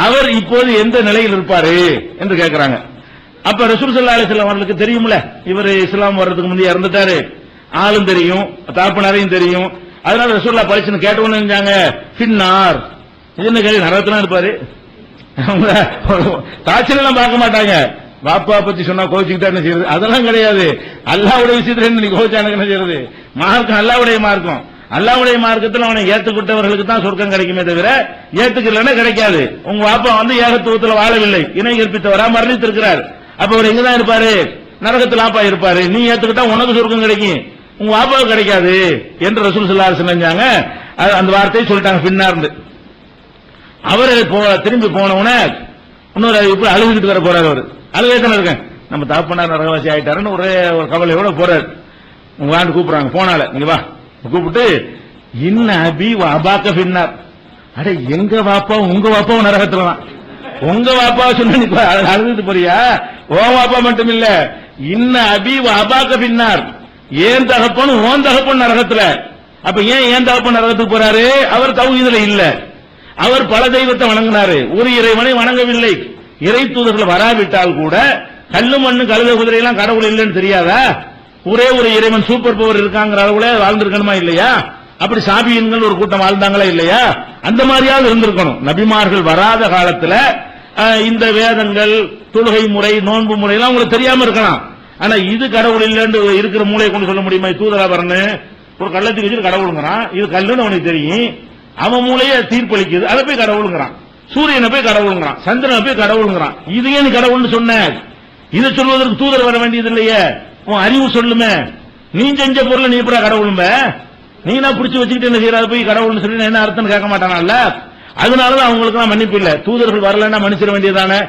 அவர் இப்போது எந்த நிலையில் இருப்பாரு என்று கேட்கிறாங்க. அப்ப ரசூல் ஸல்லல்லாஹு அலைஹி வஸல்லம் அவர்களுக்கு தெரியும்ல, இவர் இஸ்லாம் வர்றதுக்கு முந்தைய இறந்துட்டாரு, ஆளும் தெரியும், தகப்பனாரையும் தெரியும். அதனால ரசூலுல்லாஹ் பரிசு கேட்டவன்னு செஞ்சாங்க, பின்னார் இது என்ன கேள்வி, நரகத்துல இருப்பாரு. காய்ச்சல் எல்லாம் பார்க்க மாட்டாங்க. பாப்பா பத்தி சொன்னா கோச்சிக்கிட்டா என்ன செய்யறது? அதெல்லாம் கிடையாது. அல்லாஹ்வுடைய விஷயத்துல நீ கோச்சானுக்கு என்ன செய்யறது? மார்க்கம் அல்லாஹ்வுடைய மார்க்கம். அல்லாஹ்வுடைய மார்க்கத்தில் அவனை ஏற்றுக்கொண்டவர்களுக்கு தான் சொர்க்கம் கிடைக்குமே தவிர ஏத்துக்கலன்னா கிடைக்காது. உங்க பாப்பா ஏகத்துவத்தில் வாழவில்லை, இணை கற்பித்தவரா மரணித்திருக்கிறார். அப்ப அவர் எங்கதான் இருப்பாரு? நரகத்தில் ஆப்பா இருப்பாரு. நீ ஏத்துக்கிட்டா உனக்கு சொர்க்கம் கிடைக்கும், உங்க பாப்பாவுக்கு கிடைக்காது என்று ரசூல் ஸல்லல்லாஹு அலைஹி வஸல்லம் செஞ்சாங்க. அந்த வார்த்தையை சொல்லிட்டாங்க பின்னார்ந்து. அவரு திரும்பி போனவுடனே இன்னொரு இப்ப அழுதுகிட்டு வர போறாரு. அவரு அழுகேத்தான இருக்கேன், நம்ம தகப்பனார் நரகவாசி ஆயிட்டாருன்னு ஒரே ஒரு கவலையோட போறாரு. உங்க ஆண்டு கூப்பிடுறாங்க, போனால நீங்க வா கூப்பிட்டு, இன்ன அபி அபாக்க பின்னார், அட எங்க வாப்பா உங்க வாப்பாவும் நரகத்துல தான். உங்க வாப்பா சொன்ன அழுது போறியா? ஓ வாப்பா மட்டும் இல்ல, இன்ன அபி அபாக்க பின்னார், ஏன் தகப்பனும் ஓன் தகப்பன் நரகத்துல. அப்ப ஏன் தகப்பன் நரகத்துக்கு போறாரு? அவர் தௌஹீதுல இல்ல, அவர் பல தெய்வத்தை வணங்கினாரு, ஒரு இறைவனை வணங்கவில்லை. இறை தூதர்கள் வராவிட்டால் கூட கல்லு மண்ணு கழுத குதிரை எல்லாம் கடவுள் இல்லைன்னு தெரியாதா? ஒரே ஒரு இறைவன் சூப்பர் பவர் இருக்காங்கிற அளவுல வாழ்ந்திருக்கணுமா இல்லையா? அப்படி சாபியன்கள் ஒரு கூட்டம் வாழ்ந்தாங்களா இல்லையா? அந்த மாதிரியாவது இருந்திருக்கணும். நபிமார்கள் வராத காலத்துல இந்த வேதங்கள், தொழுகை முறை, நோன்பு முறை எல்லாம் உங்களுக்கு தெரியாம இருக்கலாம். ஆனா இது கடவுள் இல்லைன்னு இருக்கிற மூளையை கொண்டு சொல்ல முடியுமா? தூதரா வரன்னு ஒரு கள்ளத்துக்கு வச்சு கடவுளுங்கிறான், இது கல்லுன்னு அவனுக்கு தெரியும், அவன் மூளையை தீர்ப்பளிக்குது, அதை போய் கடவுளுங்கிறான். சூரியனை போய் கடவுளுங்கிறான், சந்திரனை போய் கடவுளுங்கிறான். இது ஏன் கடவுள்னு சொன்ன? இதை சொல்வதற்கு தூதர் வர வேண்டியது இல்லையே? உன் அறிவு சொல்லுமே. நீ செஞ்ச பொருளை நீ எப்படா கடவுளும்ப? நீ நான் பிடிச்சு வச்சுக்கிட்டு என்ன செய்யறாரு போய் கடவுள்னு சொல்லி என்ன அர்த்தம் கேட்க மாட்டானல்ல? அதனாலதான் அவங்களுக்கு எல்லாம் மன்னிப்பு இல்ல. தூதர்கள் வரலன்னா மன்னிச்சிட வேண்டியதானே?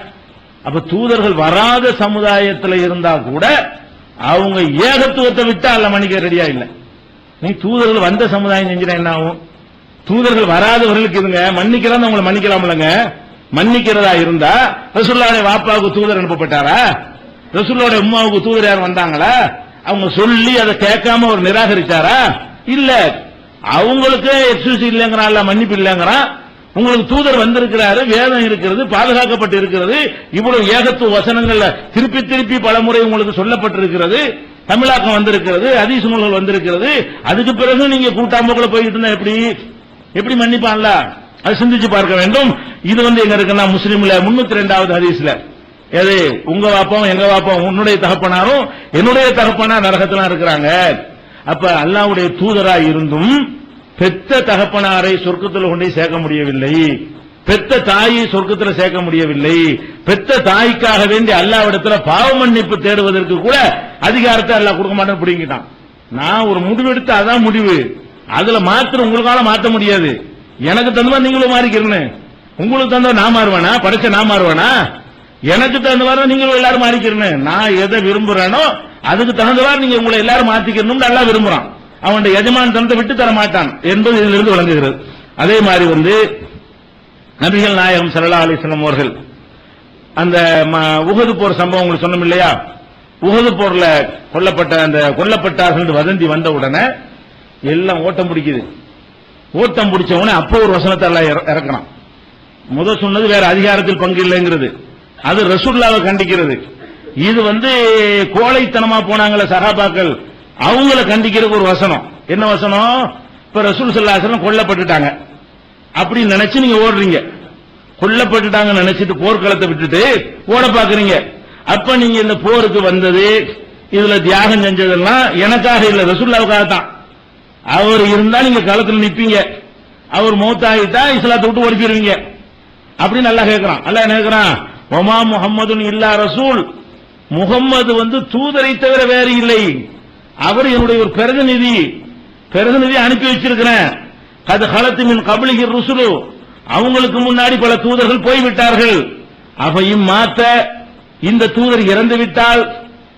அப்ப தூதர்கள் வராத சமுதாயத்தில் இருந்தா கூட அவங்க ஏகத்துவத்தை விட்டா அல்ல மன்னிக்க ரெடியா இல்ல. நீ தூதர்கள் வந்த சமுதாயம் செஞ்சினா என்ன ஆகும்? தூதர்கள் வராதவர்களுக்கு இதுங்க மன்னிக்கலாம், அவங்களை மன்னிக்கலாம்லங்க. மன்னிக்கிறதா இருந்தா ரசூலுல்லாஹ்வுடைய வாப்பாவுக்கு தூதர் அனுப்பப்பட்டாரா? ரசூலுல்லாஹ்வுடைய உம்மாவுக்கு தூதர் யார் வந்தாங்களா? அவங்க சொல்லி அதை கேட்காம ஒரு நிராகரிச்சாரா? இல்ல. அவங்களுக்கு எக்ஸ்கியூஸ் இல்லங்கிறான், மன்னிப்பு இல்லங்கிறான். உங்களுக்கு தூதர் வந்திருக்கிறாரு, வேதம் இருக்கிறது, பாதுகாக்கப்பட்டு இருக்கிறது, இவ்வளவு ஏகத்துவ வசனங்கள்ல திருப்பி திருப்பி பலமுறை உங்களுக்கு சொல்லப்பட்டிருக்கிறது, தமிழாக்கம் வந்திருக்கிறது, ஹதீஸ் நூல்கள் வந்திருக்கிறது. அதுக்கு பிறகு நீங்க கூட்டாம்போக்குள்ள போயிட்டு இருந்தா எப்படி மன்னிப்பான்ல? அது சிந்திச்சு பார்க்க வேண்டும். இது எங்க இருக்குன்னா முஸ்லிம்ல 302வது ஹதீஸ்ல, எது உங்க வாப்பாவும் எங்க வாப்பாவும் உன்னுடைய தகப்பனாரும் என்னுடைய தகப்பனா நரகத்துல இருக்கிறாங்க. அப்ப அல்லாஹ்வுடைய தூதரா இருந்தும் பெத்த தகப்பனாரை சொர்க்கத்தில் கொண்டே சேர்க்க முடியவில்லை, பெத்த தாயை சொர்க்கத்தில் சேர்க்க முடியவில்லை. பெத்த தாய்க்காக வேண்டி அல்லாஹ்விடத்துல பாவ மன்னிப்பு தேடுவதற்கு கூட அதிகாரத்தை அல்லாஹ் கொடுக்க மாட்டேன்னு பிடிங்கிட்டான். நான் ஒரு முடிவு எடுத்து அதான் முடிவு, அதுல மாத்திரம் உங்களுக்கால மாற்ற முடியாது. எனக்கு தந்தவா நீங்களும் மாறிக்கிறேன்னு, உங்களுக்கு தந்தவா நான் மாறுவானா? படைச்ச நான் மாறுவானா? எனக்கு தகுந்தவாறு நீங்களும் எல்லாரும் மாறிக்கிறேன்னு. நான் எதை விரும்புறேனோ அதுக்கு தகுந்தவாறு நீங்க உங்களை எல்லாரும் மாத்திக்கணும் நல்லா விரும்புறான். அவனுடைய எஜமான் தனத்தை விட்டு தர மாட்டான் என்பது இதிலிருந்து விளங்குகிறது. அதே மாதிரி நபிகள் நாயகம் ஸல்லல்லாஹு அலைஹி வஸல்லம் அவர்கள் அந்த உஹது போர் சம்பவம் உங்களுக்கு சொன்னோம் இல்லையா? உஹது போர்ல கொல்லப்பட்டார்கள் வதந்தி வந்த உடனே எல்லாம் ஓட்டம் பிடிக்குது. ஓட்டம் பிடிச்ச உடனே அப்போ ஒரு வசனத்தை எல்லாம் இறக்கணும். முதல் சொன்னது வேற அதிகாரத்தில் பங்கு இல்லைங்கிறது, அது ரசூலுல்லாஹ்வை கண்டிக்கிறது. இது கோழைத்தனமா போனாங்களே சஹாபாக்கள், அவங்கள கண்டிக்கிறதுக்கு ஒரு வசனம். என்ன வசனம்? இப்ப ரசூல் ஸல்லல்லாஹு அலைஹி வஸல்லம் கொல்லப்பட்டுட்டாங்க அப்படின்னு நினைச்சு நீங்க ஓடுறீங்க. கொல்லப்பட்டுட்டாங்க நினைச்சிட்டு போர்க்களத்தை விட்டுட்டு ஓட பாக்குறீங்க. அப்ப நீங்க இந்த போருக்கு வந்தது, இதுல தியாகம் செஞ்சதெல்லாம் எனக்காக இல்ல, ரசூலுல்லாஹ்வுக்காக தான். அவர் இருந்தா நீங்க களத்தில் நிப்பீங்க, அவர் மௌத்தாயிட்டா இஸ்லாத்தை விட்டு ஓடி போயிருவீங்க அப்படின்னு அல்லாஹ் கேட்கிறான். அல்லாஹ் என்ன கேட்கிறான்? வமா முஹம்மதுன் இல்லா ரசூல், முகம்மது தூதரை தவிர வேறு இல்லை, அவர் என்னுடைய ஒரு பிரதிநிதி அனுப்பி வச்சிருக்கிறேன். அது கலத்து மின் கபிலிஹி ருசுலு, அவங்களுக்கு முன்னாடி பல தூதர்கள் போய்விட்டார்கள். அவையும் மாத்த இந்த தூதர் இறந்து விட்டால்,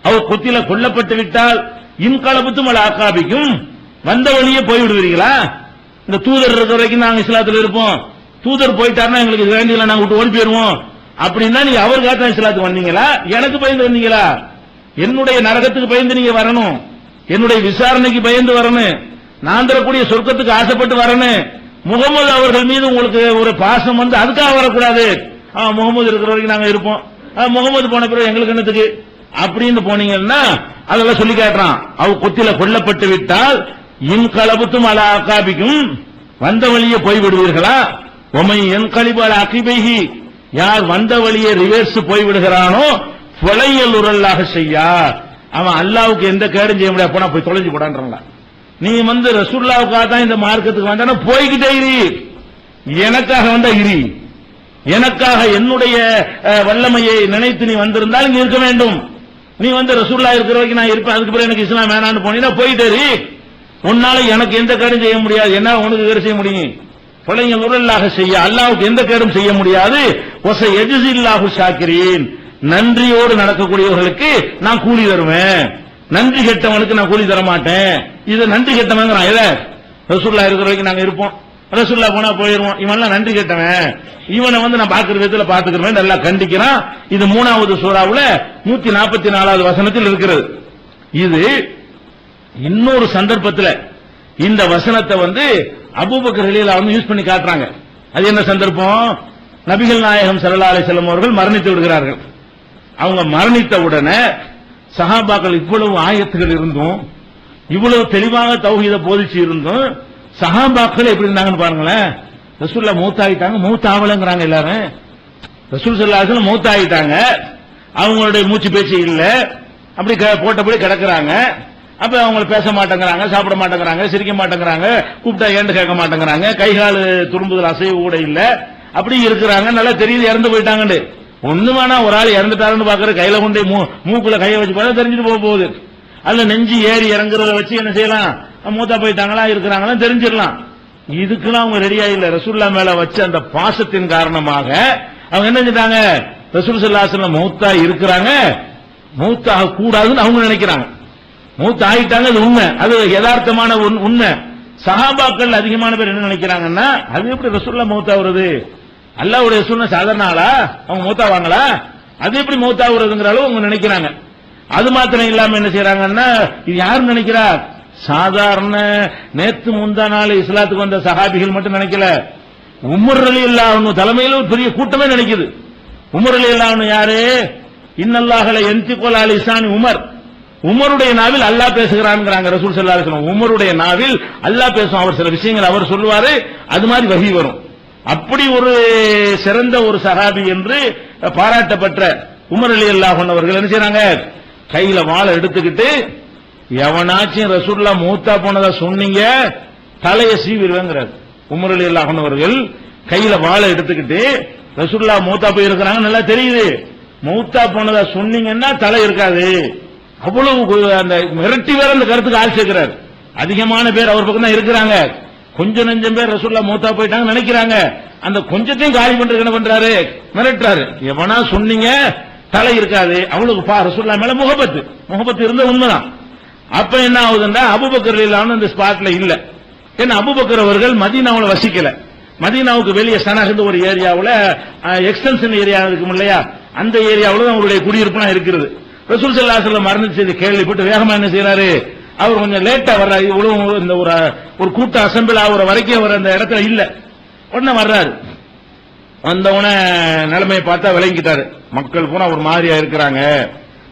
அவர் கொத்தில கொல்லப்பட்டு விட்டால், இன்கலபத்தும் அல்ல ஆக்காபிக்கும், வந்த வழியே போய்விடுவீர்களா? இந்த தூதர் இருக்கிற வரைக்கும் நாங்க இஸ்லாத்தில் இருப்போம், தூதர் போயிட்டாருன்னா எங்களுக்கு வேண்டியல நாங்க விட்டு ஓடி போயிருவோம் அப்படின்னா நீங்க அவருக்காக இஸ்லாத்துக்கு வந்தீங்களா? எனக்கு பயந்து வந்தீங்களா? என்னுடைய நரகத்துக்கு பயந்து நீங்க வரணும், என்னுடைய விசாரணைக்கு பயந்து வரணும், நான் தரக்கூடிய சொர்க்கத்துக்கு ஆசைப்பட்டு வரணும். முகமது அவர்கள் மீது உங்களுக்கு ஒரு பாசம் அதுக்காக வரக்கூடாது. முகமது இருக்கிற வரைக்கும் நாங்க இருப்போம், முகமது போன பிறகு எங்களுக்கு என்னத்துக்கு அப்படின்னு போனீங்கன்னா அதெல்லாம் சொல்லி காட்டுறான். அவ கொத்தில கொல்லப்பட்டு விட்டால் இன்கலபத்தும் அலா அகாபிக்கும், வந்த வழியே போய்விடுவீர்களா? உமை என் கழிபால் அகிபைகி, யார் வந்த வழியே ரிவர்ஸ் போய்விடுகிறானோ கொலையல் உரல்லாக செய்யா, அவன் அல்லாவுக்கு எந்த கேடும் செய்ய முடியாது, போனா போய் தொலைஞ்சு போடான்றாங்க. நீ ரசூலுல்லாஹ்வுக்காக தான் இந்த மார்க்கத்துக்கு வந்தானா போய்கிட்டே இரு, எனக்காக வந்தா இரு, எனக்காக என்னுடைய வல்லமையை நினைத்து நீ வந்திருந்தால் இங்க இருக்க வேண்டும். நீ ரசூலுல்லாஹ் இருக்கிற வரைக்கும் நான் இருப்பேன், அதுக்கு பிறகு எனக்கு இஸ்லாம் வேணான்னு போனீங்கன்னா போயிட்டே இரு, உன்னால எனக்கு எந்த கேடும் செய்ய முடியாது, என்ன உனக்கு கேடு செய்ய முடியும்? கொலையல் உரல்லாக செய்ய, அல்லாவுக்கு எந்த கேடும் செய்ய முடியாது. ஒச எஜ்ஸில்லாஹு ஷாக்கிரீன், நன்றியோடு நடக்கக்கூடியவர்களுக்கு நான் கூலி தருவேன், நன்றி கெட்டவனுக்கு நான் கூலி தர மாட்டேன். இது நன்றி கெட்டவன் ரசூலுல்லாஹ் இருக்கிற வரைக்கும் நாங்க இருப்போம், ரசூலுல்லாஹ் போனா போயிருவான், இவன்லாம் நன்றி கேட்டவன், இவனை வந்து நான் பார்க்கிற விதத்துல பாத்துக்கிறேன் நல்லா கண்டிக்கிறான். இது 3வது சூறாவுல 144வது வசனத்தில் இருக்கிறது. இது இன்னொரு சந்தர்ப்பத்தில் இந்த வசனத்தை வந்து அபூபக்கர் ரலியல்லாஹு அன்ஹு யூஸ் பண்ணி காட்டுறாங்க. அது என்ன சந்தர்ப்பம்? நபிகள் நாயகம் ஸல்லல்லாஹு அலைஹி வஸல்லம் அவர்கள் மரணித்து விடுகிறார்கள். அவங்க மரணித்த உடனே சஹாபாக்கள் இவ்வளவு ஆயத்துகள் இருந்தும் இவ்வளவு தெளிவாக தௌஹீத போதிச்சு இருந்தும் சஹாபாக்கள் எப்படி இருந்தாங்கன்னு பாருங்களேன். ரசூலுல்லாஹ் மௌத்தாயிட்டாங்க, மௌத்தாவலங்கறாங்க எல்லாரும். ரசூல் ஸல்லல்லாஹு அலைஹி வஸல்லம் மௌத்தாயிட்டாங்க, அவங்களுடைய மூச்சு பேச்சு இல்ல, அப்படி போட்டபடி கிடக்குறாங்க. அப்ப அவங்க பேச மாட்டேங்கிறாங்க, சாப்பிட மாட்டேங்கிறாங்க, சிரிக்க மாட்டேங்கிறாங்க, கூப்பிட்டா ஏண்டு கேட்க மாட்டேங்கிறாங்க, கைகால் துரும்புதல் அசைவு கூட இல்ல, அப்படி இருக்கிறாங்க. நல்லா தெரியுது இறந்து போயிட்டாங்கன்னு. ஒண்ணு வேணா ஒரு ஆள் இறந்துட்டாருன்னு பாக்குற, கையில கொண்டு மூக்குல கையை வச்சு பார்த்தா தெரிஞ்சுட்டு போக போகுது. அதுல நெஞ்சு ஏறி இறங்குறத வச்சு என்ன செய்யலாம், மூத்தா போயிட்டாங்களா இருக்கிறாங்களா தெரிஞ்சிடலாம். இதுக்கெல்லாம் அவங்க ரெடியா இல்ல. ரசூலுல்லாஹ் மேல வச்ச அந்த பாசத்தின் காரணமாக அவங்க என்ன செஞ்சாங்க, ரசூல் ஸல்லல்லாஹு அலைஹி வஸல்லம் மௌத்தா இருக்கிறாங்க, மௌத்தாக கூடாதுன்னு அவங்க நினைக்கிறாங்க. மௌத் ஆயிட்டாங்க, அது உண்மை, அது யதார்த்தமான உண்மை. சஹாபாக்கள் அதிகமான பேர் என்ன நினைக்கிறாங்கன்னா, அது எப்படி ரசூலுல்லாஹ் மௌத்தா வருது, அல்லாஹ்வுடைய சுன்னத் சாதாரண ஆளா, அவங்க மௌத்தா வாங்களா, அது எப்படி மௌத்தா வருதுங்கிற அளவு அவங்க நினைக்கிறாங்க. அது மாத்திரம் இல்லாம என்ன செய்யறாங்கன்னா, இது யாரும் நினைக்கிறா, சாதாரண நேத்து முந்தா நாள் இஸ்லாத்துக்கு வந்த சஹாபிகள் மட்டும் நினைக்கல, உமர் ரலியல்லாஹு அன்ஹு தலைமையில் ஒரு பெரிய கூட்டமே நினைக்குது. உமர் ரலியல்லாஹு அன்ஹு யாரு, இன்னல்லாஹ லா யன்திகு அலா லிசானி உமர், உமருடைய நாவில் அல்லாஹ் பேசுகிறான்ங்கறாங்க ரசூல் ஸல்லல்லாஹு அலைஹி வஸல்லம். உமருடைய நாவில் அல்லாஹ் பேசும், அவர் சில விஷயங்கள் அவர் சொல்லுவாரு, அது மாதிரி வஹி வரும். அப்படி ஒரு சிறந்த ஒரு சஹாபி என்று பாராட்டப்பட்ட உமர் ரலியல்லாஹு அன்ஹு அவர்கள் என்ன செய்றாங்க, கையில வாளை எடுத்துக்கிட்டு, எவனாச்சும் ரசூலுல்லாஹ் மௌத்தா போனதா சொன்னீங்க தலையை சீவிடுவேங்கிறார். உமர் ரலியல்லாஹு அன்ஹு அவர்கள் கையில வாளை எடுத்துக்கிட்டு, ரசூலுல்லாஹ் மௌத்தா போய் இருக்கிறாங்க நல்லா தெரியுது, மௌத்தா போனதா சொன்னீங்கன்னா தலை இருக்காது, அவ்வளவு அந்த மிரட்டி வேற அந்த கருத்துக்கு ஆள் சேர்க்கிறார். அதிகமான பேர் அவர் பக்கம் தான் இருக்கிறாங்க, கொஞ்சம் நெஞ்சம் பேர் ரசூலுல்லாஹ் மௌத்தா போயிட்டாங்க நினைக்கிறாங்க. அந்த கொஞ்சத்தையும் காலி பண்றது என்ன பண்றாரு, மிரட்டுறாரு. எவனா சொன்னீங்க தலை இருக்காது, அவளுக்கு ரசூலுல்லாஹ் மேல முகப்பத்து இருந்த உண்மைதான். அப்ப என்ன ஆகுதுன்னா, அபூபக்கர் ரலியல்லாஹு அன்ஹு அந்த ஸ்பாட்ல இல்ல. ஏன்னா அபூபக்கர் அவர்கள் மதீனாவுல வசிக்கல, மதீனாவுக்கு வெளியே சனஹ் ஒரு ஏரியாவுல எக்ஸ்டென்ஷன் ஏரியா இருக்கும் இல்லையா, அந்த ஏரியாவுல அவருடைய குடியிருப்புலாம் இருக்கிறது. ரசூல் ஸல்லல்லாஹு அலைஹி வஸல்லம் மரணம் செய்து கேள்விப்பட்டு வேகமா என்ன செய்யறாரு, அவர் கொஞ்சம் லேட்டா வர்றாரு. இவ்வளவு இந்த ஒரு கூட்ட அசம்பிள் ஆகுற வரைக்கும் அவர் அந்த இடத்துல இல்ல. உடனே வர்றாரு, வந்தவுடனே நிலைமையை பார்த்தா விளங்கிட்டாரு, மக்கள் பூரா ஒரு மாதிரியா இருக்கிறாங்க,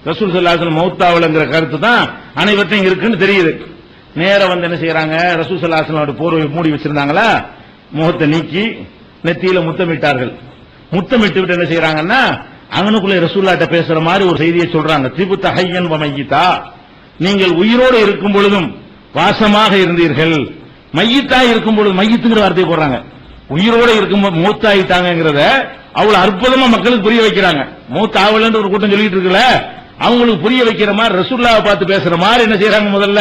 ரசூல் ஸல்லல்லாஹு அலைஹி வஸல்லம் மௌத்தாவலங்கிற கருத்து தான் அனைவர்ட்டையும் இருக்குன்னு தெரியுது. நேரா வந்து என்ன செய்யறாங்க, ரசூல் ஸல்லல்லாஹு அலைஹி வஸல்லம் போர்வை மூடி வச்சிருந்தாங்களா, முகத்தை நீக்கி நெத்தியில முத்தமிட்டார்கள். முத்தமிட்டு விட்டு என்ன செய்யறாங்கன்னா, அவனுக்குள்ளே ரசூலுல்லாஹ்ட்ட பேசுற மாதிரி ஒரு செய்தியை சொல்றாங்க. திபுத்த ஹய்யன் வ மையிதா, நீங்கள் உயிரோடு இருக்கும் பொழுதும் வாசமாக இருந்தீர்கள், மையித்தா இருக்கும் பொழுது, மையித்துங்கிற வார்த்தையை போடுறாங்க, உயிரோடு இருக்கும் மூத்தாயிட்டாங்கிறத அவ்வளவு அற்புதமா மக்களுக்கு புரிய வைக்கிறாங்க. மூத்தாவலன்னு ஒரு கூட்டம் சொல்லிட்டு இருக்குல்ல, அவங்களுக்கு புரிய வைக்கிற மாதிரி ரசூலுல்லாஹ்வை பார்த்து பேசுற மாதிரி என்ன செய்யறாங்க, முதல்ல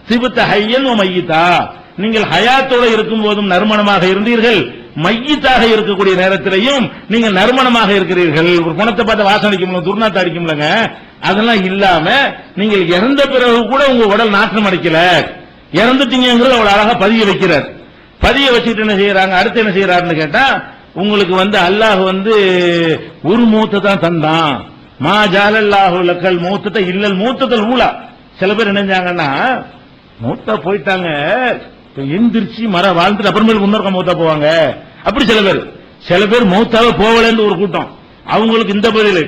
திபுத்த ஹய்யன் வ மையிதா, நீங்கள் ஹயாத்தோட இருக்கும் போதும் நறுமணமாக இருந்தீர்கள், மையித்தாக இருக்கக்கூடிய நேரத்திலையும் நீங்கள் நறுமணமாக இருக்கிறீர்கள். ஒரு பணத்தை பார்த்து வாசனை அடிக்கும்ல, துர்நாத்தம் அடிக்கும்லங்க, அதெல்லாம் இல்லாம நீங்கள் இறந்த பிறகு கூட உங்க உடல் நாற்றம் அடிக்கல, இறந்துட்டீங்கிறது அவ்வளவு அழகா பதிய வைக்கிறார். பதிய வச்சுட்டு என்ன செய்யறாங்க, அடுத்து என்ன செய்யறாருன்னு கேட்டா, உங்களுக்கு அல்லாஹ் ஒரு மூத்தை தான் தந்தான், மா ஜாலல்லாஹு லக்கல் மூத்தத்தை இல்லல் மூத்தத்தல் ஊலா. சில பேர் நினைஞ்சாங்கன்னா, மூத்தா போயிட்டாங்க எந்திரிச்சு வாழ்ந்துட்டு அப்புறமேல் முன்னோர்க்க மௌத்தா போவாங்க, அப்படி சில பேர் மௌத்தாவே போகலன்னு ஒரு கூட்டம், அவங்களுக்கு இந்த பதில்.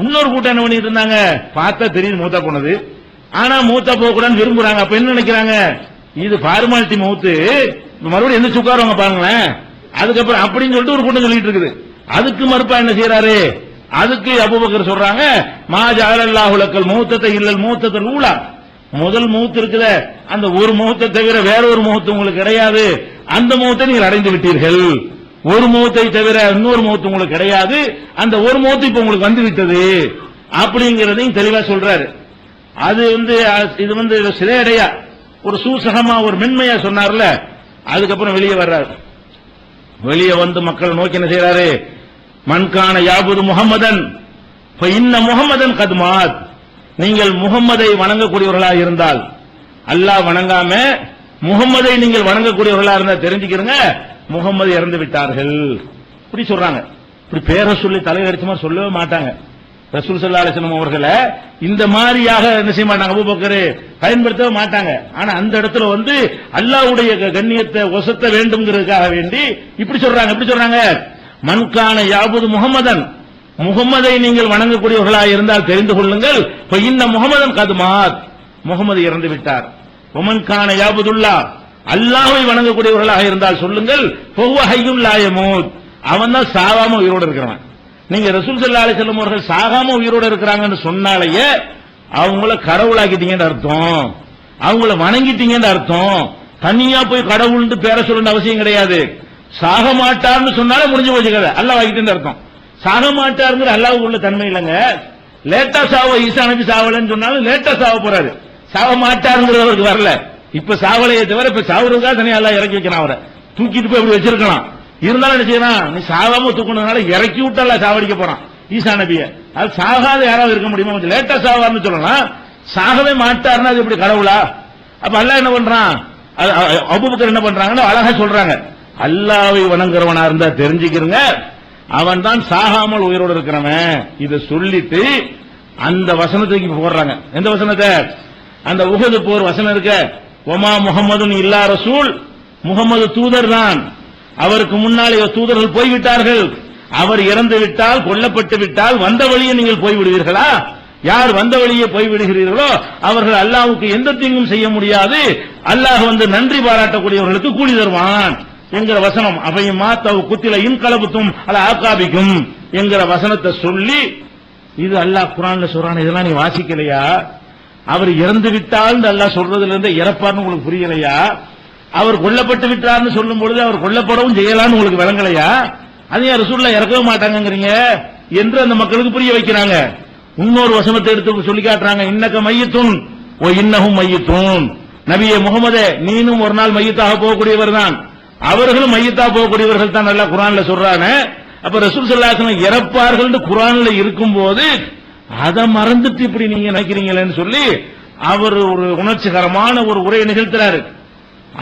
இன்னொரு கூட்டம் என்ன பண்ணிட்டு இருந்தாங்க, பார்த்தா தெரியுது மௌத்தா போனது, ஆனா மௌத்தா போக கூடாதுன்னு விரும்புறாங்க. அப்ப என்ன நினைக்கிறாங்க, இது ஃபார்மாலிட்டி மௌத்து, மறுபடியும் எந்திரிச்சு உட்காருவாங்க பாருங்களேன், அதுக்கப்புறம் அப்படின்னு சொல்லிட்டு ஒரு கூட்டம் சொல்லிட்டு இருக்குது. அதுக்கு மறுப்பா என்ன செய்யறாரு, அதுக்கு அபூபக்கர் சொல்றாங்க, மா ஜஅலல்லாஹு லக்கல் மௌத்தத்தை இல்லல் மூத்தத்தல் ஊலா, முதல் மௌத் இருக்குத, அந்த ஒரு மௌத்தை தவிர வேற ஒரு மௌத்து உங்களுக்கு கிடையாது, அந்த மௌத்தை நீங்கள் அடைந்து விட்டீர்கள், ஒரு மௌத்தை தவிர இன்னொரு மௌத்து உங்களுக்கு கிடையாது, அந்த ஒரு மௌத்து இப்ப உங்களுக்கு வந்து விட்டது அப்படிங்கறதையும் தெளிவா சொல்றாரு. அது இது சிலையடையா ஒரு சூசகமா ஒரு மென்மையா சொன்னார்ல, அதுக்கப்புறம் வெளியே வர்றாரு. வெளியே வந்து மக்களை நோக்கி என்ன செய்யறாரு, மன்கான யாபுது முஹம்மதன் இன்ன முஹம்மதன் கத்மாத், நீங்கள் முகம்மதை வணங்கக்கூடியவர்களாக இருந்தால், அல்லாஹ் வணங்காம முகம்மதை நீங்கள் வணங்கக்கூடியவர்களாக இருந்தால் தெரிஞ்சுக்கிறங்க, முகமது இறந்து விட்டார்கள் இப்படி சொல்றாங்க. இப்படி பேரை சொல்லி தலையடிச்ச மாதிரி சொல்லவே மாட்டாங்க. ரசூல் ஸல்லல்லாஹு அலைஹி வஸல்லம் அவர்களை இந்த மாதிரியாக என்ன செய்ய மாட்டாங்க, அபூபக்கர் பயன்படுத்தவே மாட்டாங்க. ஆனா அந்த இடத்துல வந்து அல்லாஹ்வுடைய கண்ணியத்தை ஒசத்த வேண்டும்ங்கிறதுக்காக வேண்டி இப்படி சொல்றாங்க. எப்படி சொல்றாங்க? மன்கான யாபுது முஹம்மதன், முகம்மதை நீங்கள் வணங்கக்கூடியவர்களாக இருந்தால் தெரிந்து கொள்ளுங்கள், இன்ன முஹம்மதன் கதுமாத், முகமது இறந்து விட்டார். ஒமன்கான யாபுதுல்லா, அல்லாஹ்வை வணங்கக்கூடியவர்களாக இருந்தால் சொல்லுங்கள், ஃபஹுவ ஹய்யுல் லா யமூத், அவன் தான் சாகாம உயிரோடு இருக்கிறவன். நீங்க ரசூல் ஸல்லல்லாஹு அலைஹி வஸல்லம் அவர்கள் சாகாம உயிரோடு இருக்கிறாங்கன்னு சொன்னாலேயே அவங்கள கடவுளாக்கிட்டீங்கன்னு அர்த்தம், அவங்கள வணங்கிட்டீங்கன்னு அர்த்தம். தனியா போய் கடவுள்னு பேர சொல்லணும் அவசியம் கிடையாது. சாக மாட்டார்னு சொன்னாலே முடிஞ்சு போச்சு கதை, அல்லாஹ் வாங்கிட்டு அர்த்தம். சாக மாட்டாருங்கிற அல்லாஹ்வுக்கு உள்ள தன்மை இல்லைங்க. லேட்டா சாவ ஈசா நபி சாவலன்னு சொன்னாலும் லேட்டா சாவ போறாரு, சாவ மாட்டாருங்கிறவருக்கு வரல. இப்ப சாவலையே தவிர இப்ப சாவுறதுக்காக தனியா அல்லாஹ் இறக்கி வைக்கிறான். அவரை தூக்கிட்டு போய் அப்படி வச்சிருக்கலாம். இருந்தாலும் என்ன செய்யறான், நீ சாகாம தூக்கணும்னால இறக்கி விட்டு அல்லாஹ் சாவடிக்க போறான் ஈசா நபிய. அது சாகாத யாராவது இருக்க முடியுமா? கொஞ்சம் லேட்டா சாவார்னு சொல்லலாம், சாகவே மாட்டாருன்னா அது எப்படி கடவுளா? அப்ப அல்லாஹ் என்ன பண்றான், அபூபக்கர் என்ன பண்றாங்கன்னு அழகா சொல்றாங்க. அல்லாஹ்வை வணங்குறவனா இருந்தா தெரிஞ்சுக்கிறங்க, அவன் தான் சாகாமல் உயிரோடு இருக்கிறவன். இதை சொல்லிட்டு அந்த வசனத்துக்கு போடுறாங்க. எந்த வசனத்தை? அந்த உஹது போர் வசனம் இருக்க, ஒமா முஹம்மதுன் இல்லா ரசூல், முகமது தூதர் தான், அவருக்கு முன்னாலே தூதர்கள் போய்விட்டார்கள், அவர் இறந்து விட்டால் கொல்லப்பட்டு விட்டால் வந்த வழியே நீங்கள் போய்விடுவீர்களா? யார் வந்த வழியே போய்விடுகிறீர்களோ அவர்கள் அல்லாஹ்வுக்கு எந்த தீங்கும் செய்ய முடியாது, அல்லாஹ் வந்து நன்றி பாராட்டக்கூடியவர்களுக்கு கூலி தருவான் என்கிற வசனம். அவையுமா தவ் குத்தில இன்கலபுத்தும் அல்ல ஆக்காபிக்கும் என்கிற வசனத்தை சொல்லி, இது அல்லாஹ் குர்ஆன்ல சொல்றான். இதெல்லாம் நீ வாசிக்கலையா? அவர் இறந்து விட்டால் அல்லாஹ் சொல்றதுல இருந்து இறப்பார்னு உங்களுக்கு புரியலையா? அவர் கொல்லப்பட்டு விட்டார்னு சொல்லும் பொழுது அவர் கொல்லப்படவும் செய்யலாம்னு உங்களுக்கு விளங்கலையா? அதையா ரசூலுல்லாஹ் இறக்கவே மாட்டாங்கங்கறீங்க என்று அந்த மக்களுக்கு புரிய வைக்கிறாங்க. இன்னொரு வசனத்தை எடுத்து சொல்லி காட்டுறாங்க. இன்னக மையத்துன் ஓ இன்னஹும் மையத்துன், நபியே முகமதே நீனும் ஒரு நாள் மையத்தாக போகக்கூடியவர் தான், அவர்களும் மையத்தா போகக்கூடியவர்கள் தான் அல்லாஹ் குர்ஆன்ல சொல்றானே. அப்ப ரசூல் ஸல்லல்லாஹு அலைஹி வஸல்லம் இறப்பார்கள் குர்ஆன்ல இருக்கும்போது அதை மறந்துட்டு இப்படி நீங்க நினைக்கிறீங்களேன்னு சொல்லி அவர் ஒரு உணர்ச்சிகரமான ஒரு உரையை நிகழ்த்துறாரு.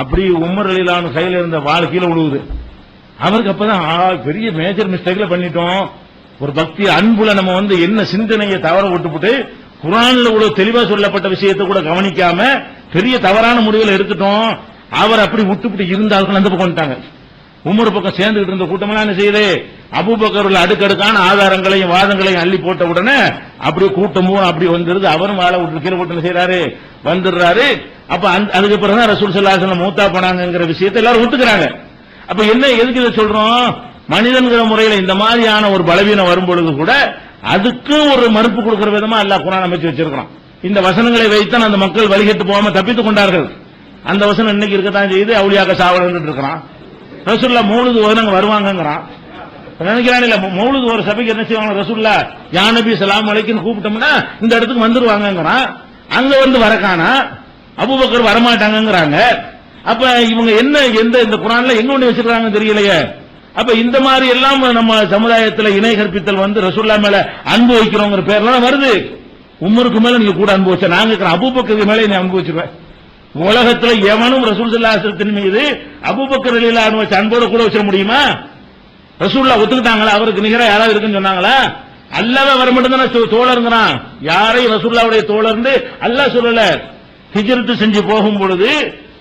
அப்படி உமர் ரலியல்லாஹு அன்ஹு கையில இருந்த வாள் கீழே விழுவுது. அவருக்கு அப்பதான் பெரிய மேஜர் மிஸ்டேக்ல பண்ணிட்டோம். ஒரு பக்தி அன்புல நம்ம வந்து என்ன சிந்தனையை தவற விட்டுப்புட்டு குர்ஆன்ல இவ்வளவு தெளிவா சொல்லப்பட்ட விஷயத்தை கூட கவனிக்காம பெரிய தவறான முடிவுல எடுத்துட்டோம். அவர் அப்படி விட்டுப்புட்டு இருந்தாலும் அந்த பக்கம் வந்துட்டாங்க. உமர் பக்கம் சேர்ந்துகிட்டு இருந்த கூட்டமெல்லாம் என்ன செய்யுது, அபூபக்கர் உள்ள அடுக்கடுக்கான ஆதாரங்களையும் வாதங்களையும் அள்ளி போட்ட உடனே அப்படியே கூட்டமும் அப்படி வந்துருது. அவரும் வாழ விட்டு கீழே போட்டு செய்யறாரு, வந்துடுறாரு. அப்ப அதுக்கு பிறகுதான் ரசூல் ஸல்லல்லாஹு அலைஹி வஸல்லம் மூத்தா போனாங்கிற விஷயத்தை எல்லாரும் ஒத்துக்கிறாங்க. அப்ப என்ன எதுக்கு இதை சொல்றோம், மனிதன்கிற முறையில இந்த மாதிரியான ஒரு பலவீனம் வரும்பொழுது கூட அதுக்கு ஒரு மறுப்பு கொடுக்கிற விதமா அல்லாஹ் குர்ஆன் அமைச்சு வச்சிருக்கான். இந்த வசனங்களை வைத்தான் அந்த மக்கள் வழிகட்டு போகாம தப்பித்துக் கொண்டார்கள். அந்த வசனம் இன்னைக்கு இருக்கத்தான் செய்யுது. அவுலியாக்க சாவலன்னு இருக்கிறான். ரசூலுல்லாஹ் மௌலிது ஓதுனாங்க வருவாங்கங்கறான். நினைக்கிறான் இல்ல, மௌலிது ஒரு சபைக்கு என்ன செய்வாங்க, ரசூலுல்லாஹ் யா நபி ஸலாம் அலைக்கும் கூப்பிட்டோம்னா இந்த இடத்துக்கு வந்துருவாங்கங்கறான். அங்க வந்து வரக்கானா அபூபக்கர் வரமாட்டாங்கங்கறாங்க. அப்ப இவங்க என்ன எந்த இந்த குர்ஆன்ல எங்க கொண்டு வச்சிருக்காங்க தெரியலையே. அப்ப இந்த மாதிரி எல்லாம் நம்ம சமுதாயத்துல இணை கற்பித்தல் வந்து ரசூலுல்லாஹ் மேல அன்பு வைக்கிறோங்கிற பேர்ல வருது. உமருக்கு மேல நீங்க கூட அன்பு வச்ச, நாங்க அபூபக்கர் மேல நீ அன்பு வச்சிருவேன். உலகத்துல எவனும் ரசூல் ஸல்லல்லாஹு அலைஹி வஸல்லம் மீது அபூபக்கர் ரலியல்லாஹு அன்ஹு வச்ச அன்போட கூட வச்சிட முடியுமா? ரசூலுல்லாஹ் ஒத்துக்கிட்டாங்களா? அவருக்கு நிகரா யாராவது இருக்குன்னு சொன்னாங்களா? அல்லாஹ்வே வர மட்டும் தான் தோழருங்கிறான். யாரையும் ரசூலுல்லாஹ்வுடைய தோழர்ந்து அல்லாஹ் சொல்லல. ஹிஜ்ரத் செஞ்சு போகும் பொழுது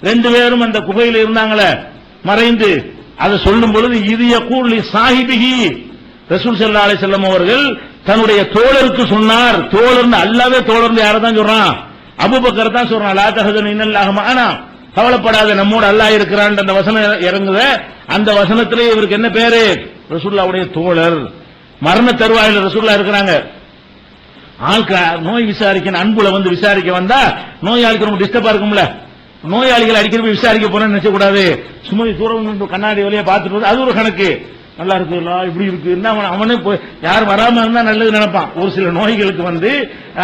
ரெண்டு பேரும் அந்த குகையில் இருந்தாங்களே மறைந்து, அதை சொல்லும் பொழுது இது யகூல் லி சாஹிபிஹி, ரசூல் ஸல்லல்லாஹு அலைஹி வஸல்லம் அவர்கள் தன்னுடைய தோழருக்கு சொன்னார். தோழர்னு அல்லாஹ்வே தோழர்னு யாரை தான் சொல்றான்? அபூபக்கர் தான் சொல்றான். லா தஹஸன் இன்னல்லாஹு மஅனா, கவலைப்படாத நம்மோடு அல்லாஹ் இருக்கிறான். அந்த வசனம் இறங்குத. அந்த வசனத்திலே இவருக்கு என்ன பேரு? ரசூலுல்லாஹ்வுடைய தோழர். மரண தருவாயில ரசூலுல்லாஹ் இருக்கிறாங்க. ஆளுக்கு நோய் விசாரிக்க அன்புல வந்து விசாரிக்க வந்தா நோயாளிக்கு ரொம்ப டிஸ்டர்பா இருக்கும்ல. நோயாளிகள் அடிக்கடி போய் விசாரிக்க போறேன்னு நினைச்ச கூடாது. சும்மா தூரம் கண்ணாடி வழியா பார்த்துட்டு அது ஒரு கணக்கு. நல்லா இருக்கு இப்படி இருக்கு, அவனே யாரும் வராம இருந்தா நல்லது நினைப்பான். ஒரு சில நோய்களுக்கு வந்து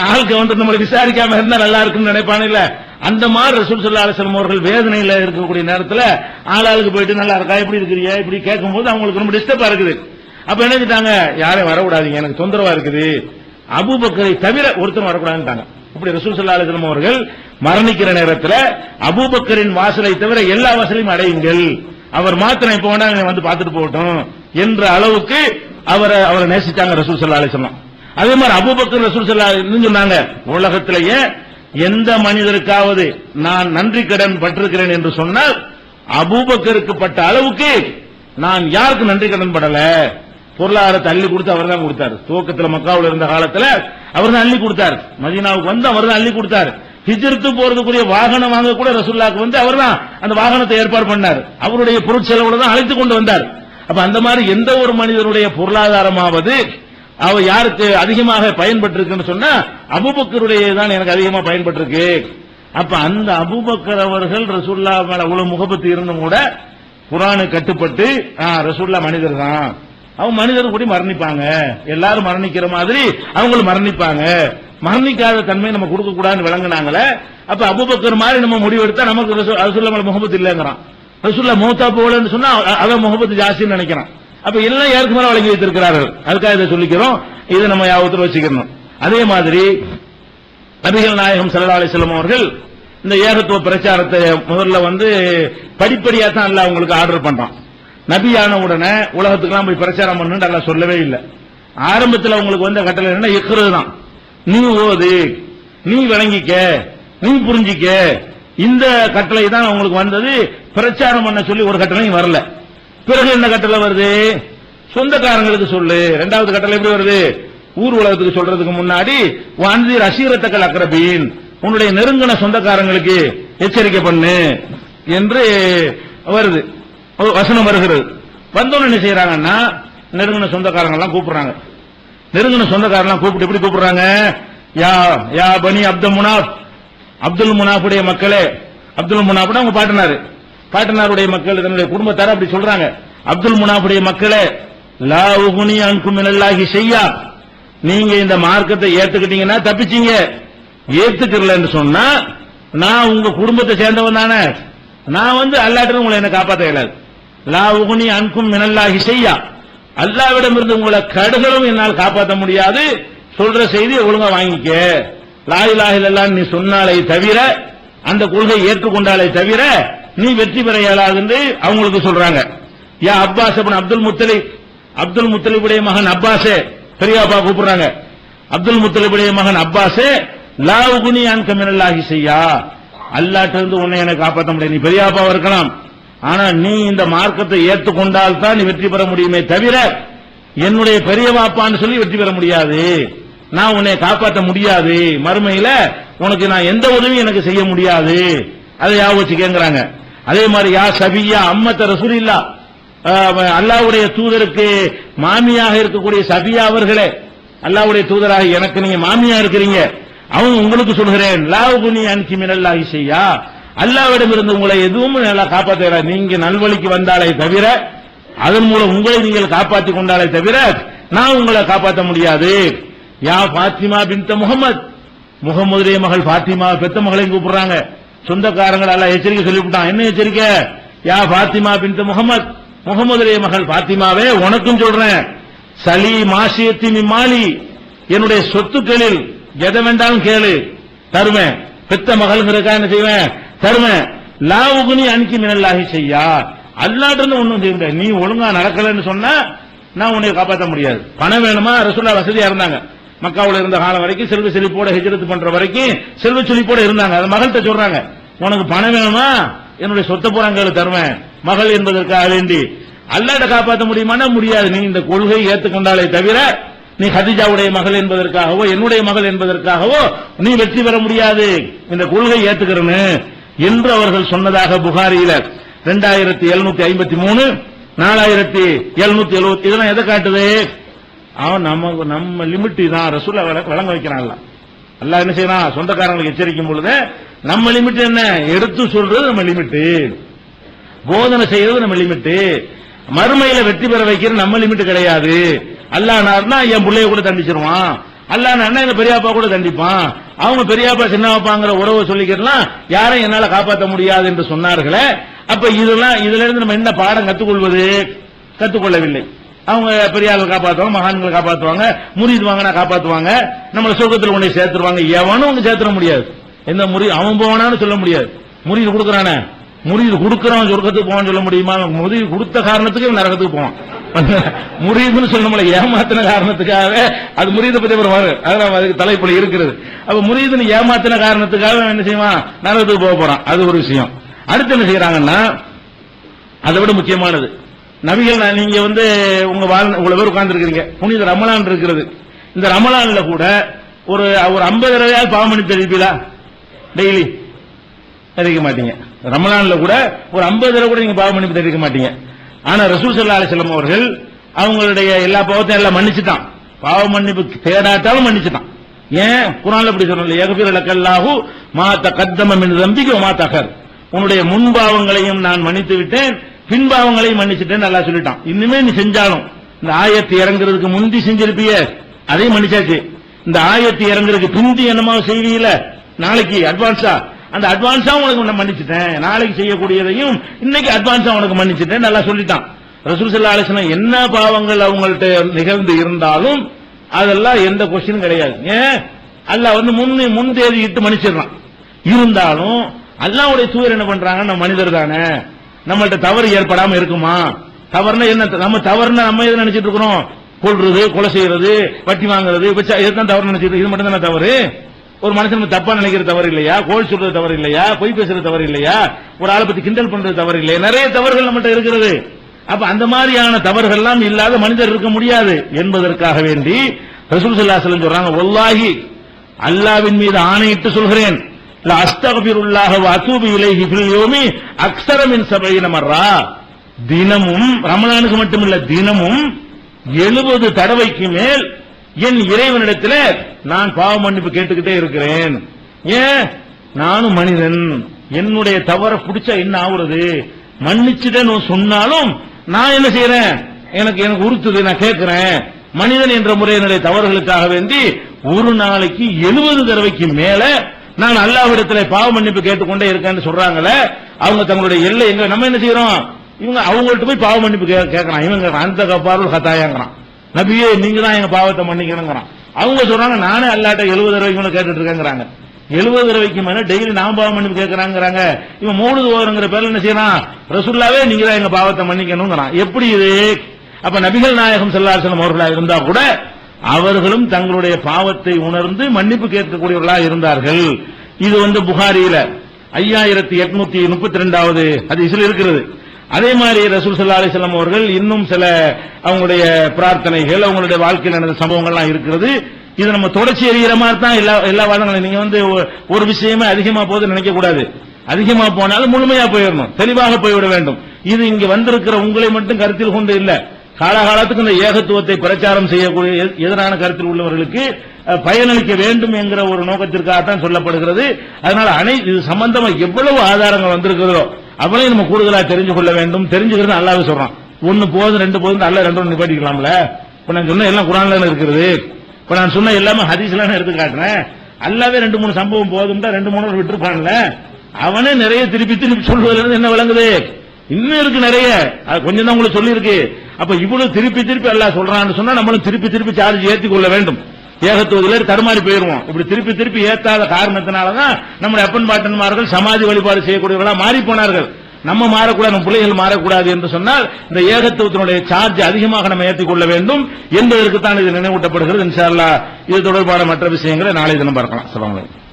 ஆளுக்கு வந்து நம்மளை விசாரிக்காம இருந்தா நல்லா இருக்குன்னு நினைப்பான் இல்ல. அந்த மாதிரி ரசூல் ஸல்லல்லாஹு அலைஹி வஸல்லம் அவர்கள் வேதனையில இருக்கக்கூடிய நேரத்துல ஆளாளுக்கு போயிட்டு நல்லா இருக்கா எப்படி இருக்கிறியா இப்படி கேட்கும் போது அவங்களுக்கு ரொம்ப டிஸ்டர்பா இருக்குது. அப்ப என்ன செஞ்சாங்க, யாரையும் வரக்கூடாதீங்க எனக்கு தொந்தரவா இருக்குது, அபூபக்கரை தவிர ஒருத்தர் வரக்கூடாதுட்டாங்க. இப்படி ரசூல் ஸல்லல்லாஹு அலைஹி வஸல்லம் அவர்கள் மரணிக்கிற நேரத்தில் அபூபக்கரின் வாசலை தவிர எல்லா வாசலையும் அடையுங்கள், அவர் மாத்திரம் இப்ப வேணா வந்து பார்த்துட்டு போகட்டும் என்ற அளவுக்கு அவரை நேசிச்சாங்க ரசூல் ஸல்லல்லாஹு அலைஹி வஸல்லம். அதே மாதிரி அபூபக்கர் ரசூல் ஸல்லல்லாஹு அலைஹி வஸல்லம் சொன்னாங்க, உலகத்திலேயே எந்த மனிதருக்காவது நான் நன்றி கடன் பட்டிருக்கிறேன் என்று சொன்னால் அபூபக்கருக்கு பட்ட அளவுக்கு நான் யாருக்கு நன்றி கடன் படல. பொருளாதாரத்தை அள்ளி கொடுத்து அவர் தான் கொடுத்தார். துவக்கத்தில் மக்காவில் இருந்த காலத்தில் அவர் தான் அள்ளி கொடுத்தார். மதீனாவுக்கு வந்து அவர் தான் அள்ளி கொடுத்தார். ஹிஜ்ரத்து போறதுக்குரிய வாகனம் வாங்க கூட ரசூலுல்லாஹ்க்கு வந்து அவர் தான் அந்த வாகனத்தை ஏற்பாடு பண்ணார். அவருடைய பொருட்செலவுல தான் அழைத்து கொண்டு வந்தார். அப்ப அந்த மாதிரி எந்த ஒரு மனிதனுடைய பொருளாதாரமாவது அவர் யாருக்கு அதிகமாக பயன்பட்டிருக்குன்னு சொன்னா அபூபக்கருடைய தான் எனக்கு அதிகமாக பயன்பட்டிருக்கு. அப்ப அந்த அபூபக்கர் அவர்கள் ரசூலுல்லாஹ் மேல அவ்வளவு முகபத்து இருந்தும் கூட குர்ஆனு கட்டுப்பட்டு ரசூலுல்லாஹ் மனிதர் தான், அவங்க மனிதர் கூட மரணிப்பாங்க, எல்லாரும் மரணிக்கிற மாதிரி அவங்களும் மரணிப்பாங்க, மரணிக்காத தன்மை நம்ம கொடுக்க கூடாதுன்னு விளங்குனாங்களே. அப்ப அபூபக்கர் மாதிரி நம்ம முடிவெடுத்தா நமக்கு ரசூலுல்லாஹ் மேல முகபத்து இல்லங்கிறான். ரசூலுல்லாஹ் மௌத்தா போகலன்னு சொன்னா அதான் முகபத்து ஜாஸ்தின்னு நினைக்கிறான். அப்ப எல்லாம் யாருக்கு மேல வழங்கி வைத்திருக்கிறார்கள். அதுக்காக இதை சொல்லிக்கிறோம், இதை நம்ம யாவத்தில் வச்சுக்கணும். அதே மாதிரி நபிகள் நாயகம் ஸல்லல்லாஹு அலைஹி வஸல்லம் அவர்கள் இந்த ஏகத்துவ பிரச்சாரத்தை முதல்ல வந்து படிப்படியா தான் அல்லாஹ் உங்களுக்கு ஆர்டர் பண்றான். நபியான உடனே உலகத்துக்குலாம் போய் பிரச்சாரம் பண்ணுன்னு அல்லாஹ் சொல்லவே இல்லை. ஆரம்பத்தில் உங்களுக்கு வந்த கட்டளை என்ன, இக்ரு தான், நீ ஓது, நீ விளங்கிக்க, நீ புரிஞ்சிக்க, இந்த கட்டளை தான் உங்களுக்கு வந்தது. பிரச்சாரம் பண்ண சொல்லி ஒரு கட்டளையும் வரல. பிறகு என்ன கட்டளை வருது, சொந்தக்காரங்களுக்கு சொல்லு. இரண்டாவது கட்டளை எப்படி வருது, ஊர் உலகத்துக்கு சொல்றதுக்கு முன்னாடி வான்தீர் அஷீரத்தக்கல் அக்ரபீன், உன்னுடைய நெருங்கின சொந்தக்காரங்களுக்கு எச்சரிக்கை பண்ணு என்று வருது, வசனம் வருகிறது. வந்தோன்னு என்ன செய்யறாங்கன்னா நெருங்கின சொந்தக்காரங்க எல்லாம் கூப்பிடுறாங்க. நெருங்கின சொந்தக்காரங்க கூப்பிட்டு எப்படி கூப்பிடுறாங்க, யா யா பனி அப்துல் முனாஃப், அப்துல் முனாஃபுடைய மக்களே. அப்துல் முனாஃப் அவங்க பாட்டனாருடைய மக்கள், தன்னுடைய குடும்பத்தார அப்படி சொல்றாங்க. அப்துல் முனாஃபுடைய மக்களே, லா உகுனி அன்கும் மினல்லாஹி ஷையா, நீங்க இந்த மார்க்கத்தை ஏத்துக்கிட்டீங்கன்னா தப்பிச்சீங்க, ஏத்துக்கறலன்னு சொன்னா நான் உங்க குடும்பத்தை சேர்ந்தவன் தானே, நான் வந்து அல்லாஹ்ட்ட உங்களை என்ன காப்பாற்ற இயலாது. லா உகுனி அன்கும் மினல்லாஹி ஷையா, அல்லாஹ்விடம் இருந்து உங்களை கடுகளும் என்னால் காப்பாற்ற முடியாது. சொல்ற செய்தியை ஒழுங்கா வாங்கிக்க. லா இலாஹ இல்லல்லாஹ் நீ சொன்னாலே தவிர, அந்த கொள்கை ஏற்றுக்கொண்டாலே தவிர நீ வெற்றி பெற இயலாது என்று அவங்களுக்கு சொல்றாங்க. யா அப்பாஸ் இப்னு அப்துல் முத்தலிப், அப்துல் முத்தலிபுடைய மகன் அப்பாஸே, பெரியப்பா கூப்பிடுறாங்க. அப்துல் முத்தலிபுடைய மகன் அப்பாஸே, லா உகுனி அன்க மினல்லாஹி ஷையா, அல்லாஹ்ட்ட இருந்து உன்னை எனக்கு காப்பாற்ற முடியாது. நீ பெரியப்பாவா இருக்கலாம், ஆனா நீ இந்த மார்க்கத்தை ஏற்றுக்கொண்டால் தான் நீ வெற்றி பெற முடியுமே தவிர என்னுடைய பெரியவாப்பான்னு சொல்லி வெற்றி பெற முடியாது. நான் உன்னை காப்பாற்ற முடியாது, மறுமையில உனக்கு நான் எந்த உதவியும் எனக்கு செய்ய முடியாது. அதை யா வச்சுக்கேங்கிறாங்க. அதே மாதிரி யா சபியா அம்மத்த ரசூலில்லாஹ், அல்லாஹ்வுடைய தூதருக்கு மாமியாக இருக்கக்கூடிய சபியா அவர்களே, அல்லாஹ்வுடைய தூதராக எனக்கு நீங்க மாமியா இருக்கிறீங்க, அவங்க உங்களுக்கு சொல்கிறேன், லா உகுனி அன்கி மினல்லாஹி ஷையா, அல்லாஹ்விடம் இருந்து உங்களை எதுவும் நல்லா காப்பாற்ற, நீங்க நல்வழிக்கு வந்தாலே தவிர, அதன் மூலம் உங்களை நீங்கள் காப்பாற்றிக் கொண்டாலே தவிர நான் உங்களை காப்பாற்ற முடியாது. யா பாத்திமா பின்த முகமது, முகமதுடைய மகள் பாத்திமா பெத்த மகளையும் கூப்பிடுறாங்க. சொந்தக்காரங்கள் எல்லாம் எச்சரிக்கை சொல்லிவிட்டான். என்ன எச்சரிக்கை, யா பாத்திமா பின்த முகமது, முகமதுடைய மகள் பாத்திமாவே உனக்கும் சொல்றேன், சலி மாசியத்தி மாலி, என்னுடைய சொத்துக்களில் எதை வேண்டாலும் கேளு தருவேன். பெத்த மகள்ங்கிறக்கா என்ன செய்வேன், தருவேன். லா உகுனி அன்கி மினல்லாஹி ஷையா, அல்லாஹ்ட்ட இருந்து ஒண்ணும் செய்ய முடியாது. நீ ஒழுங்கா நடக்கலன்னு சொன்னா நான் உன்னை காப்பாற்ற முடியாது. பணம் வேணுமா, ரசூலுல்லாஹ் வசதியா இருந்தாங்க. மக்காவுல இருந்த காலம் வரைக்கும் செல்வ செழிப்போட ஹிஜ்ரத் பண்ற வரைக்கும் செல்வ செழிப்போட இருந்தாங்க. அது மகள்கிட்ட சொல்றாங்க, உனக்கு பணம் வேணுமா, என்னுடைய சொத்தை போறாங்க தருவேன், மகள் என்பதற்காக வேண்டி. அல்லாஹ்ட்ட காப்பாற்ற முடியுமானா முடியாது. நீ இந்த கொள்கையை ஏற்றுக்கொண்டாலே தவிர நீ ஹதீஜாவுடைய மகள் என்பதற்காகவோ என்னுடைய மகள் என்பதற்காகவோ நீ வெற்றி பெற முடியாது. இந்த கொள்கை ஏற்றுக்கிறேன்னு என்று அவர்கள் சொன்னதாக புகாரியில 2753 4770 இதெல்லாம் எதை காட்டுது, அவன் நம்ம லிமிட் தான் ரசூலுல்லாஹ் வழங்க வைக்கிறான். அல்லாஹ் என்ன செய்யறான், சொந்தக்காரங்களுக்கு எச்சரிக்கும் பொழுது நம்ம லிமிட் என்ன, எடுத்து சொல்றது நம்ம லிமிட், போதனை செய்யறது நம்ம லிமிட், மறுமையில வெற்றி பெற வைக்கிற நம்ம லிமிட் கிடையாது. அல்லாஹ் நார்னா என் பிள்ளைய கூட தண்டிச்சிருவான், அல்லாஹ் நார்னா எங்க பெரியப்பா கூட தண்டிப்பான், அவங்க பெரியப்பா சின்னப்பாங்கிற உறவை சொல்லிக்கலாம், யாரும் என்னால காப்பாற்ற முடியாது என்று சொன்னார்களே. அப்ப இதெல்லாம் இதுல இருந்து நம்ம என்ன பாடம் கத்துக்கொள்வது, கத்துக்கொள்ளவில்லை. அவங்க பெரிய ஆள் காப்பாற்றுவாங்க, மகான்களை காப்பாற்றுவாங்க, முரீது வாங்கினா காப்பாற்றுவாங்க, நம்மளை சொர்க்கத்தில் கொண்டு சேர்த்துருவாங்க. எவனும் அவங்க சேர்த்துட முடியாது. எந்த முறி அவன் போவானான்னு சொல்ல முடியாது. முரீது கொடுக்கறானே முரீது கொடுக்கறவன் சொர்க்கத்துக்கு போவான்னு சொல்ல முடியுமா? முரீது கொடுத்த காரணத்துக்கு இவன் நரகத்துக்கு போவான். முரீதுன்னு சொல்லணும்ல, ஏமாத்தின காரணத்துக்காக அது முரீதை பத்தி அப்புறம் வரும், அதெல்லாம் அதுக்கு தலைப்புல இருக்கிறது. அப்ப முரீதுன்னு ஏமாத்தின காரணத்துக்காக என்ன செய்வான்? நரகத்துக்கு போக போறான். அது ஒரு விஷயம். அடுத்து என்ன செய்யறாங்கன்னா, அதை விட முக்கியமானது, நபிகள் நீங்க உங்க இவ்வளவு பேர் உட்கார்ந்து இருக்கிறீங்க, புனித ரமலான் இருக்கிறது. இந்த ரமலான்ல கூட ஒரு 50 தடவையாவது பாவம் பண்ணி தெரிவிப்பீங்களா? டெய்லி தெரிவிக்க மாட்டீங்க. ரமலான்ல கூட ஒரு 50 தடவை கூட நீங்க பாவம் பண்ணி தெரிவிக்க மாட்டீங்க. ஆனா ரசூல் ஸல்லல்லாஹு அலைஹி வஸல்லம் அவர்கள் அவங்களுடைய எல்லா பாவத்தையும் எல்லாம் மன்னிச்சுட்டான். பாவ மன்னிப்பு தேடாட்டாலும் மன்னிச்சுட்டான். ஏன்? குர்ஆன்ல இப்படி சொல்லல, யக்ஃபிரு லக்கல்லாஹு மா தகத்தம மின் தம்பிக வ மா தஅக்கர். உன்னுடைய முன்பாவங்களையும் நான் மன்னித்து விட்டேன், பின்பாவங்களையும் மன்னிச்சுட்டேன் அல்லாஹ் சொல்லிட்டான். இன்னுமே நீ செஞ்சாலும், இந்த ஆயத்து இறங்குறதுக்கு முந்தி செஞ்சிருப்பிய அதையும் மன்னிச்சாச்சு. இந்த ஆயத்து இறங்குறதுக்கு பிந்தி என்னமா செய்வீல, நாளைக்கு அட்வான்ஸா, அந்த அட்வான்ஸா உனக்கு நான் மன்னிச்சுட்டேன், நாளைக்கு செய்யக்கூடியதையும் இன்னைக்கு அட்வான்ஸா உனக்கு மன்னிச்சுட்டேன் நல்லா சொல்லிட்டான். ரசூல் ஸல்லல்லாஹு அலைஹி வஸல்லம் என்ன பாவங்கள் அவங்கள்ட்ட நிகழ்ந்து இருந்தாலும் அதெல்லாம் எந்த கொஸ்டினும் கிடையாது. ஏன்? அல்லாஹ் முன் தேதி இட்டு மன்னிச்சிடறான். இருந்தாலும் அல்லாஹ்வுடைய தூதர் என்ன பண்றாங்க, நம்ம மனிதர் தானே, நம்மள்ட்ட தவறு ஏற்படாம இருக்குமா? தவறுனா என்ன? நம்ம தவறுனா நம்ம எதை நினைச்சிட்டு இருக்கிறோம்? கொல்றது, கொலை செய்யறது, வட்டி வாங்குறது, இதுதான் தவறு நினைச்சிட்டு. இது மட்டும் தானே தவறு? ஒரு மனுஷன் தப்பா நினைக்கிற தவறு இல்லையா? கோல் சொல்றது தவறு இல்லையா? பொய் பேசுறது தவறு இல்லையா? ஒரு ஆளை பத்தி கிண்டல் பண்றது தவறு இல்லையா? நிறைய தவறுகள் நம்மகிட்ட இருக்கிறது. அப்ப அந்த மாதிரியான தவறுகள் எல்லாம் இல்லாத மனிதர் இருக்க முடியாது என்பதற்காக வேண்டி ரசூல் ஸல்லல்லாஹு அலைஹி வஸல்லம் சொல்றாங்க, வல்லாஹி அல்லாஹ்வின் மீது ஆணையிட்டு சொல்கிறேன், லா அஸ்தக்ஃபிருல்லாஹ வ அதூபு இலைஹி ஃபில் யௌமி அக்ஸர மின் 70 மர்ரா. தினமும், ரமலானுக்கு மட்டுமில்ல, தினமும் 70 தடவைக்கு மேல் என் இறைவனிடத்தில் நான் பாவ மன்னிப்பு கேட்டுக்கிட்டே இருக்கிறேன். ஏன்? நானும் மனிதன், என்னுடைய தவற பிடிச்சா என்ன ஆகுறது? மன்னிச்சுட்டேன்னு சொன்னாலும் நான் என்ன செய்யறேன்? எனக்கு உறுத்துது, நான் கேட்கிறேன். மனிதன் என்ற முறையினுடைய தவறுகளுக்காக வேண்டி ஒரு நாளைக்கு 70 தடவைக்கு மேல நான் அல்லாஹ்விடத்தில் பாவ மன்னிப்பு கேட்டுக்கொண்டே இருக்கேன்னு சொல்றாங்களே, அவங்க தங்களுடைய எல்லை எங்க? நம்ம என்ன செய்யறோம்? இவங்க அவங்கள்ட்ட போய் பாவ மன்னிப்பு கேட்கறான். இவங்க அந்த கப்பாருள் ஹதாயாங்கிறான், நபியே நீங்க தான் எங்க பாவத்தை மன்னிக்கணுங்கிறான். அவங்க சொல்றாங்க, நானே அல்லாஹ்ட்ட 70 தடவைக்கு கேட்டுட்டு இருக்கேங்கிறாங்க. 70 தடவைக்கு மேல டெய்லி நான் பாவ மன்னிப்பு கேட்கறாங்கிறாங்க. இவன் மௌலிது ஓதுறங்கிற பேர்ல என்ன செய்யறான்? ரசூலுல்லாவே நீங்க தான் எங்க பாவத்தை மன்னிக்கணுங்கிறான். எப்படி இது? அப்ப நபிகள் நாயகம் ஸல்லல்லாஹு அலைஹி வஸல்லம் அவர்களாக இருந்தா கூட அவர்களும் தங்களுடைய பாவத்தை உணர்ந்து மன்னிப்பு கேட்கக்கூடியவர்களாக இருந்தார்கள். இது புகாரியில 5832வது ஹதீஸில் இருக்கிறது. அதே மாதிரி ரசூல் ஸல்லல்லாஹு அலைஹி வஸல்லம் அவர்கள் இன்னும் சில அவங்களுடைய பிரார்த்தனைகள், அவங்களுடைய வாழ்க்கையில் நடந்த சம்பவங்கள்லாம் இருக்கிறது. இது நம்ம தொடர்ச்சி எறிகிற மாதிரி தான் எல்லா வாதங்களும். நீங்க ஒரு விஷயமே அதிகமா போகுது நினைக்க கூடாது. அதிகமா போனாலும் முழுமையா போயிடணும், தெளிவாக போய்விட வேண்டும். இது இங்க வந்திருக்கிற உங்களை மட்டும் கருத்தில் கொண்டு இல்ல, காலகாலத்துக்கு இந்த ஏகத்துவத்தை பிரச்சாரம் செய்யக்கூடிய எதிரான கருத்தில் உள்ளவர்களுக்கு பயனளிக்க வேண்டும் என்கிற ஒரு நோக்கத்திற்காகத்தான் சொல்லப்படுகிறது. அதனால இது சம்பந்தமா எவ்வளவு ஆதாரங்கள் வந்திருக்கிறதோ அவளையும் நம்ம கூடுதலா தெரிஞ்சு கொள்ள வேண்டும். தெரிஞ்சுக்கிறது அல்லாஹ் சொல்றான். 1 போதும் 2 போதும் அல்ல 2 நிப்பாட்டிக்கலாம்ல. இப்ப நான் சொன்ன எல்லாம் குர்ஆன்ல இருக்கிறது. இப்ப நான் சொன்ன எல்லாமே ஹதீஸ்ல எடுத்து காட்டுறேன். அல்லாவே 2-3 சம்பவம் போதும் 2-3 விட்டுருப்பான்ல, அவனே நிறைய திருப்பி திருப்பி சொல்வதிலிருந்து என்ன விளங்குது? இன்னும் இருக்கு நிறைய, கொஞ்சம் தான் உங்களுக்கு சொல்லி இருக்கு. அப்ப இவ்வளவு திருப்பி திருப்பி அல்லாஹ் சொல்றான்னு சொன்னா நம்மளும் திருப்பி திருப்பி சார்ஜ் ஏற்றிக் கொள்ள வேண்டும். ஏகத்துவதில் தடுமாறி போயிருவோம். இப்படி திருப்பி திருப்பி ஏத்தாத காரணத்தினாலதான் நம்முடைய அப்பன் பாட்டன்மார்கள் சமாதி வழிபாடு செய்யக்கூடியவர்களா மாறி போனார்கள். நம்ம மாறக்கூடாது, நம்ம பிள்ளைகள் மாறக்கூடாது என்று சொன்னால் இந்த ஏகத்துவத்தினுடைய சார்ஜ் அதிகமாக நம்ம ஏற்றிக் கொள்ள வேண்டும் என்பதற்கு தான் இது நினைவூட்டப்படுகிறது. இன்ஷா அல்லாஹ் இது தொடர்பான மற்ற விஷயங்களை நாளை தினம் பார்க்கலாம். அஸ்ஸலாமு அலைக்கும்.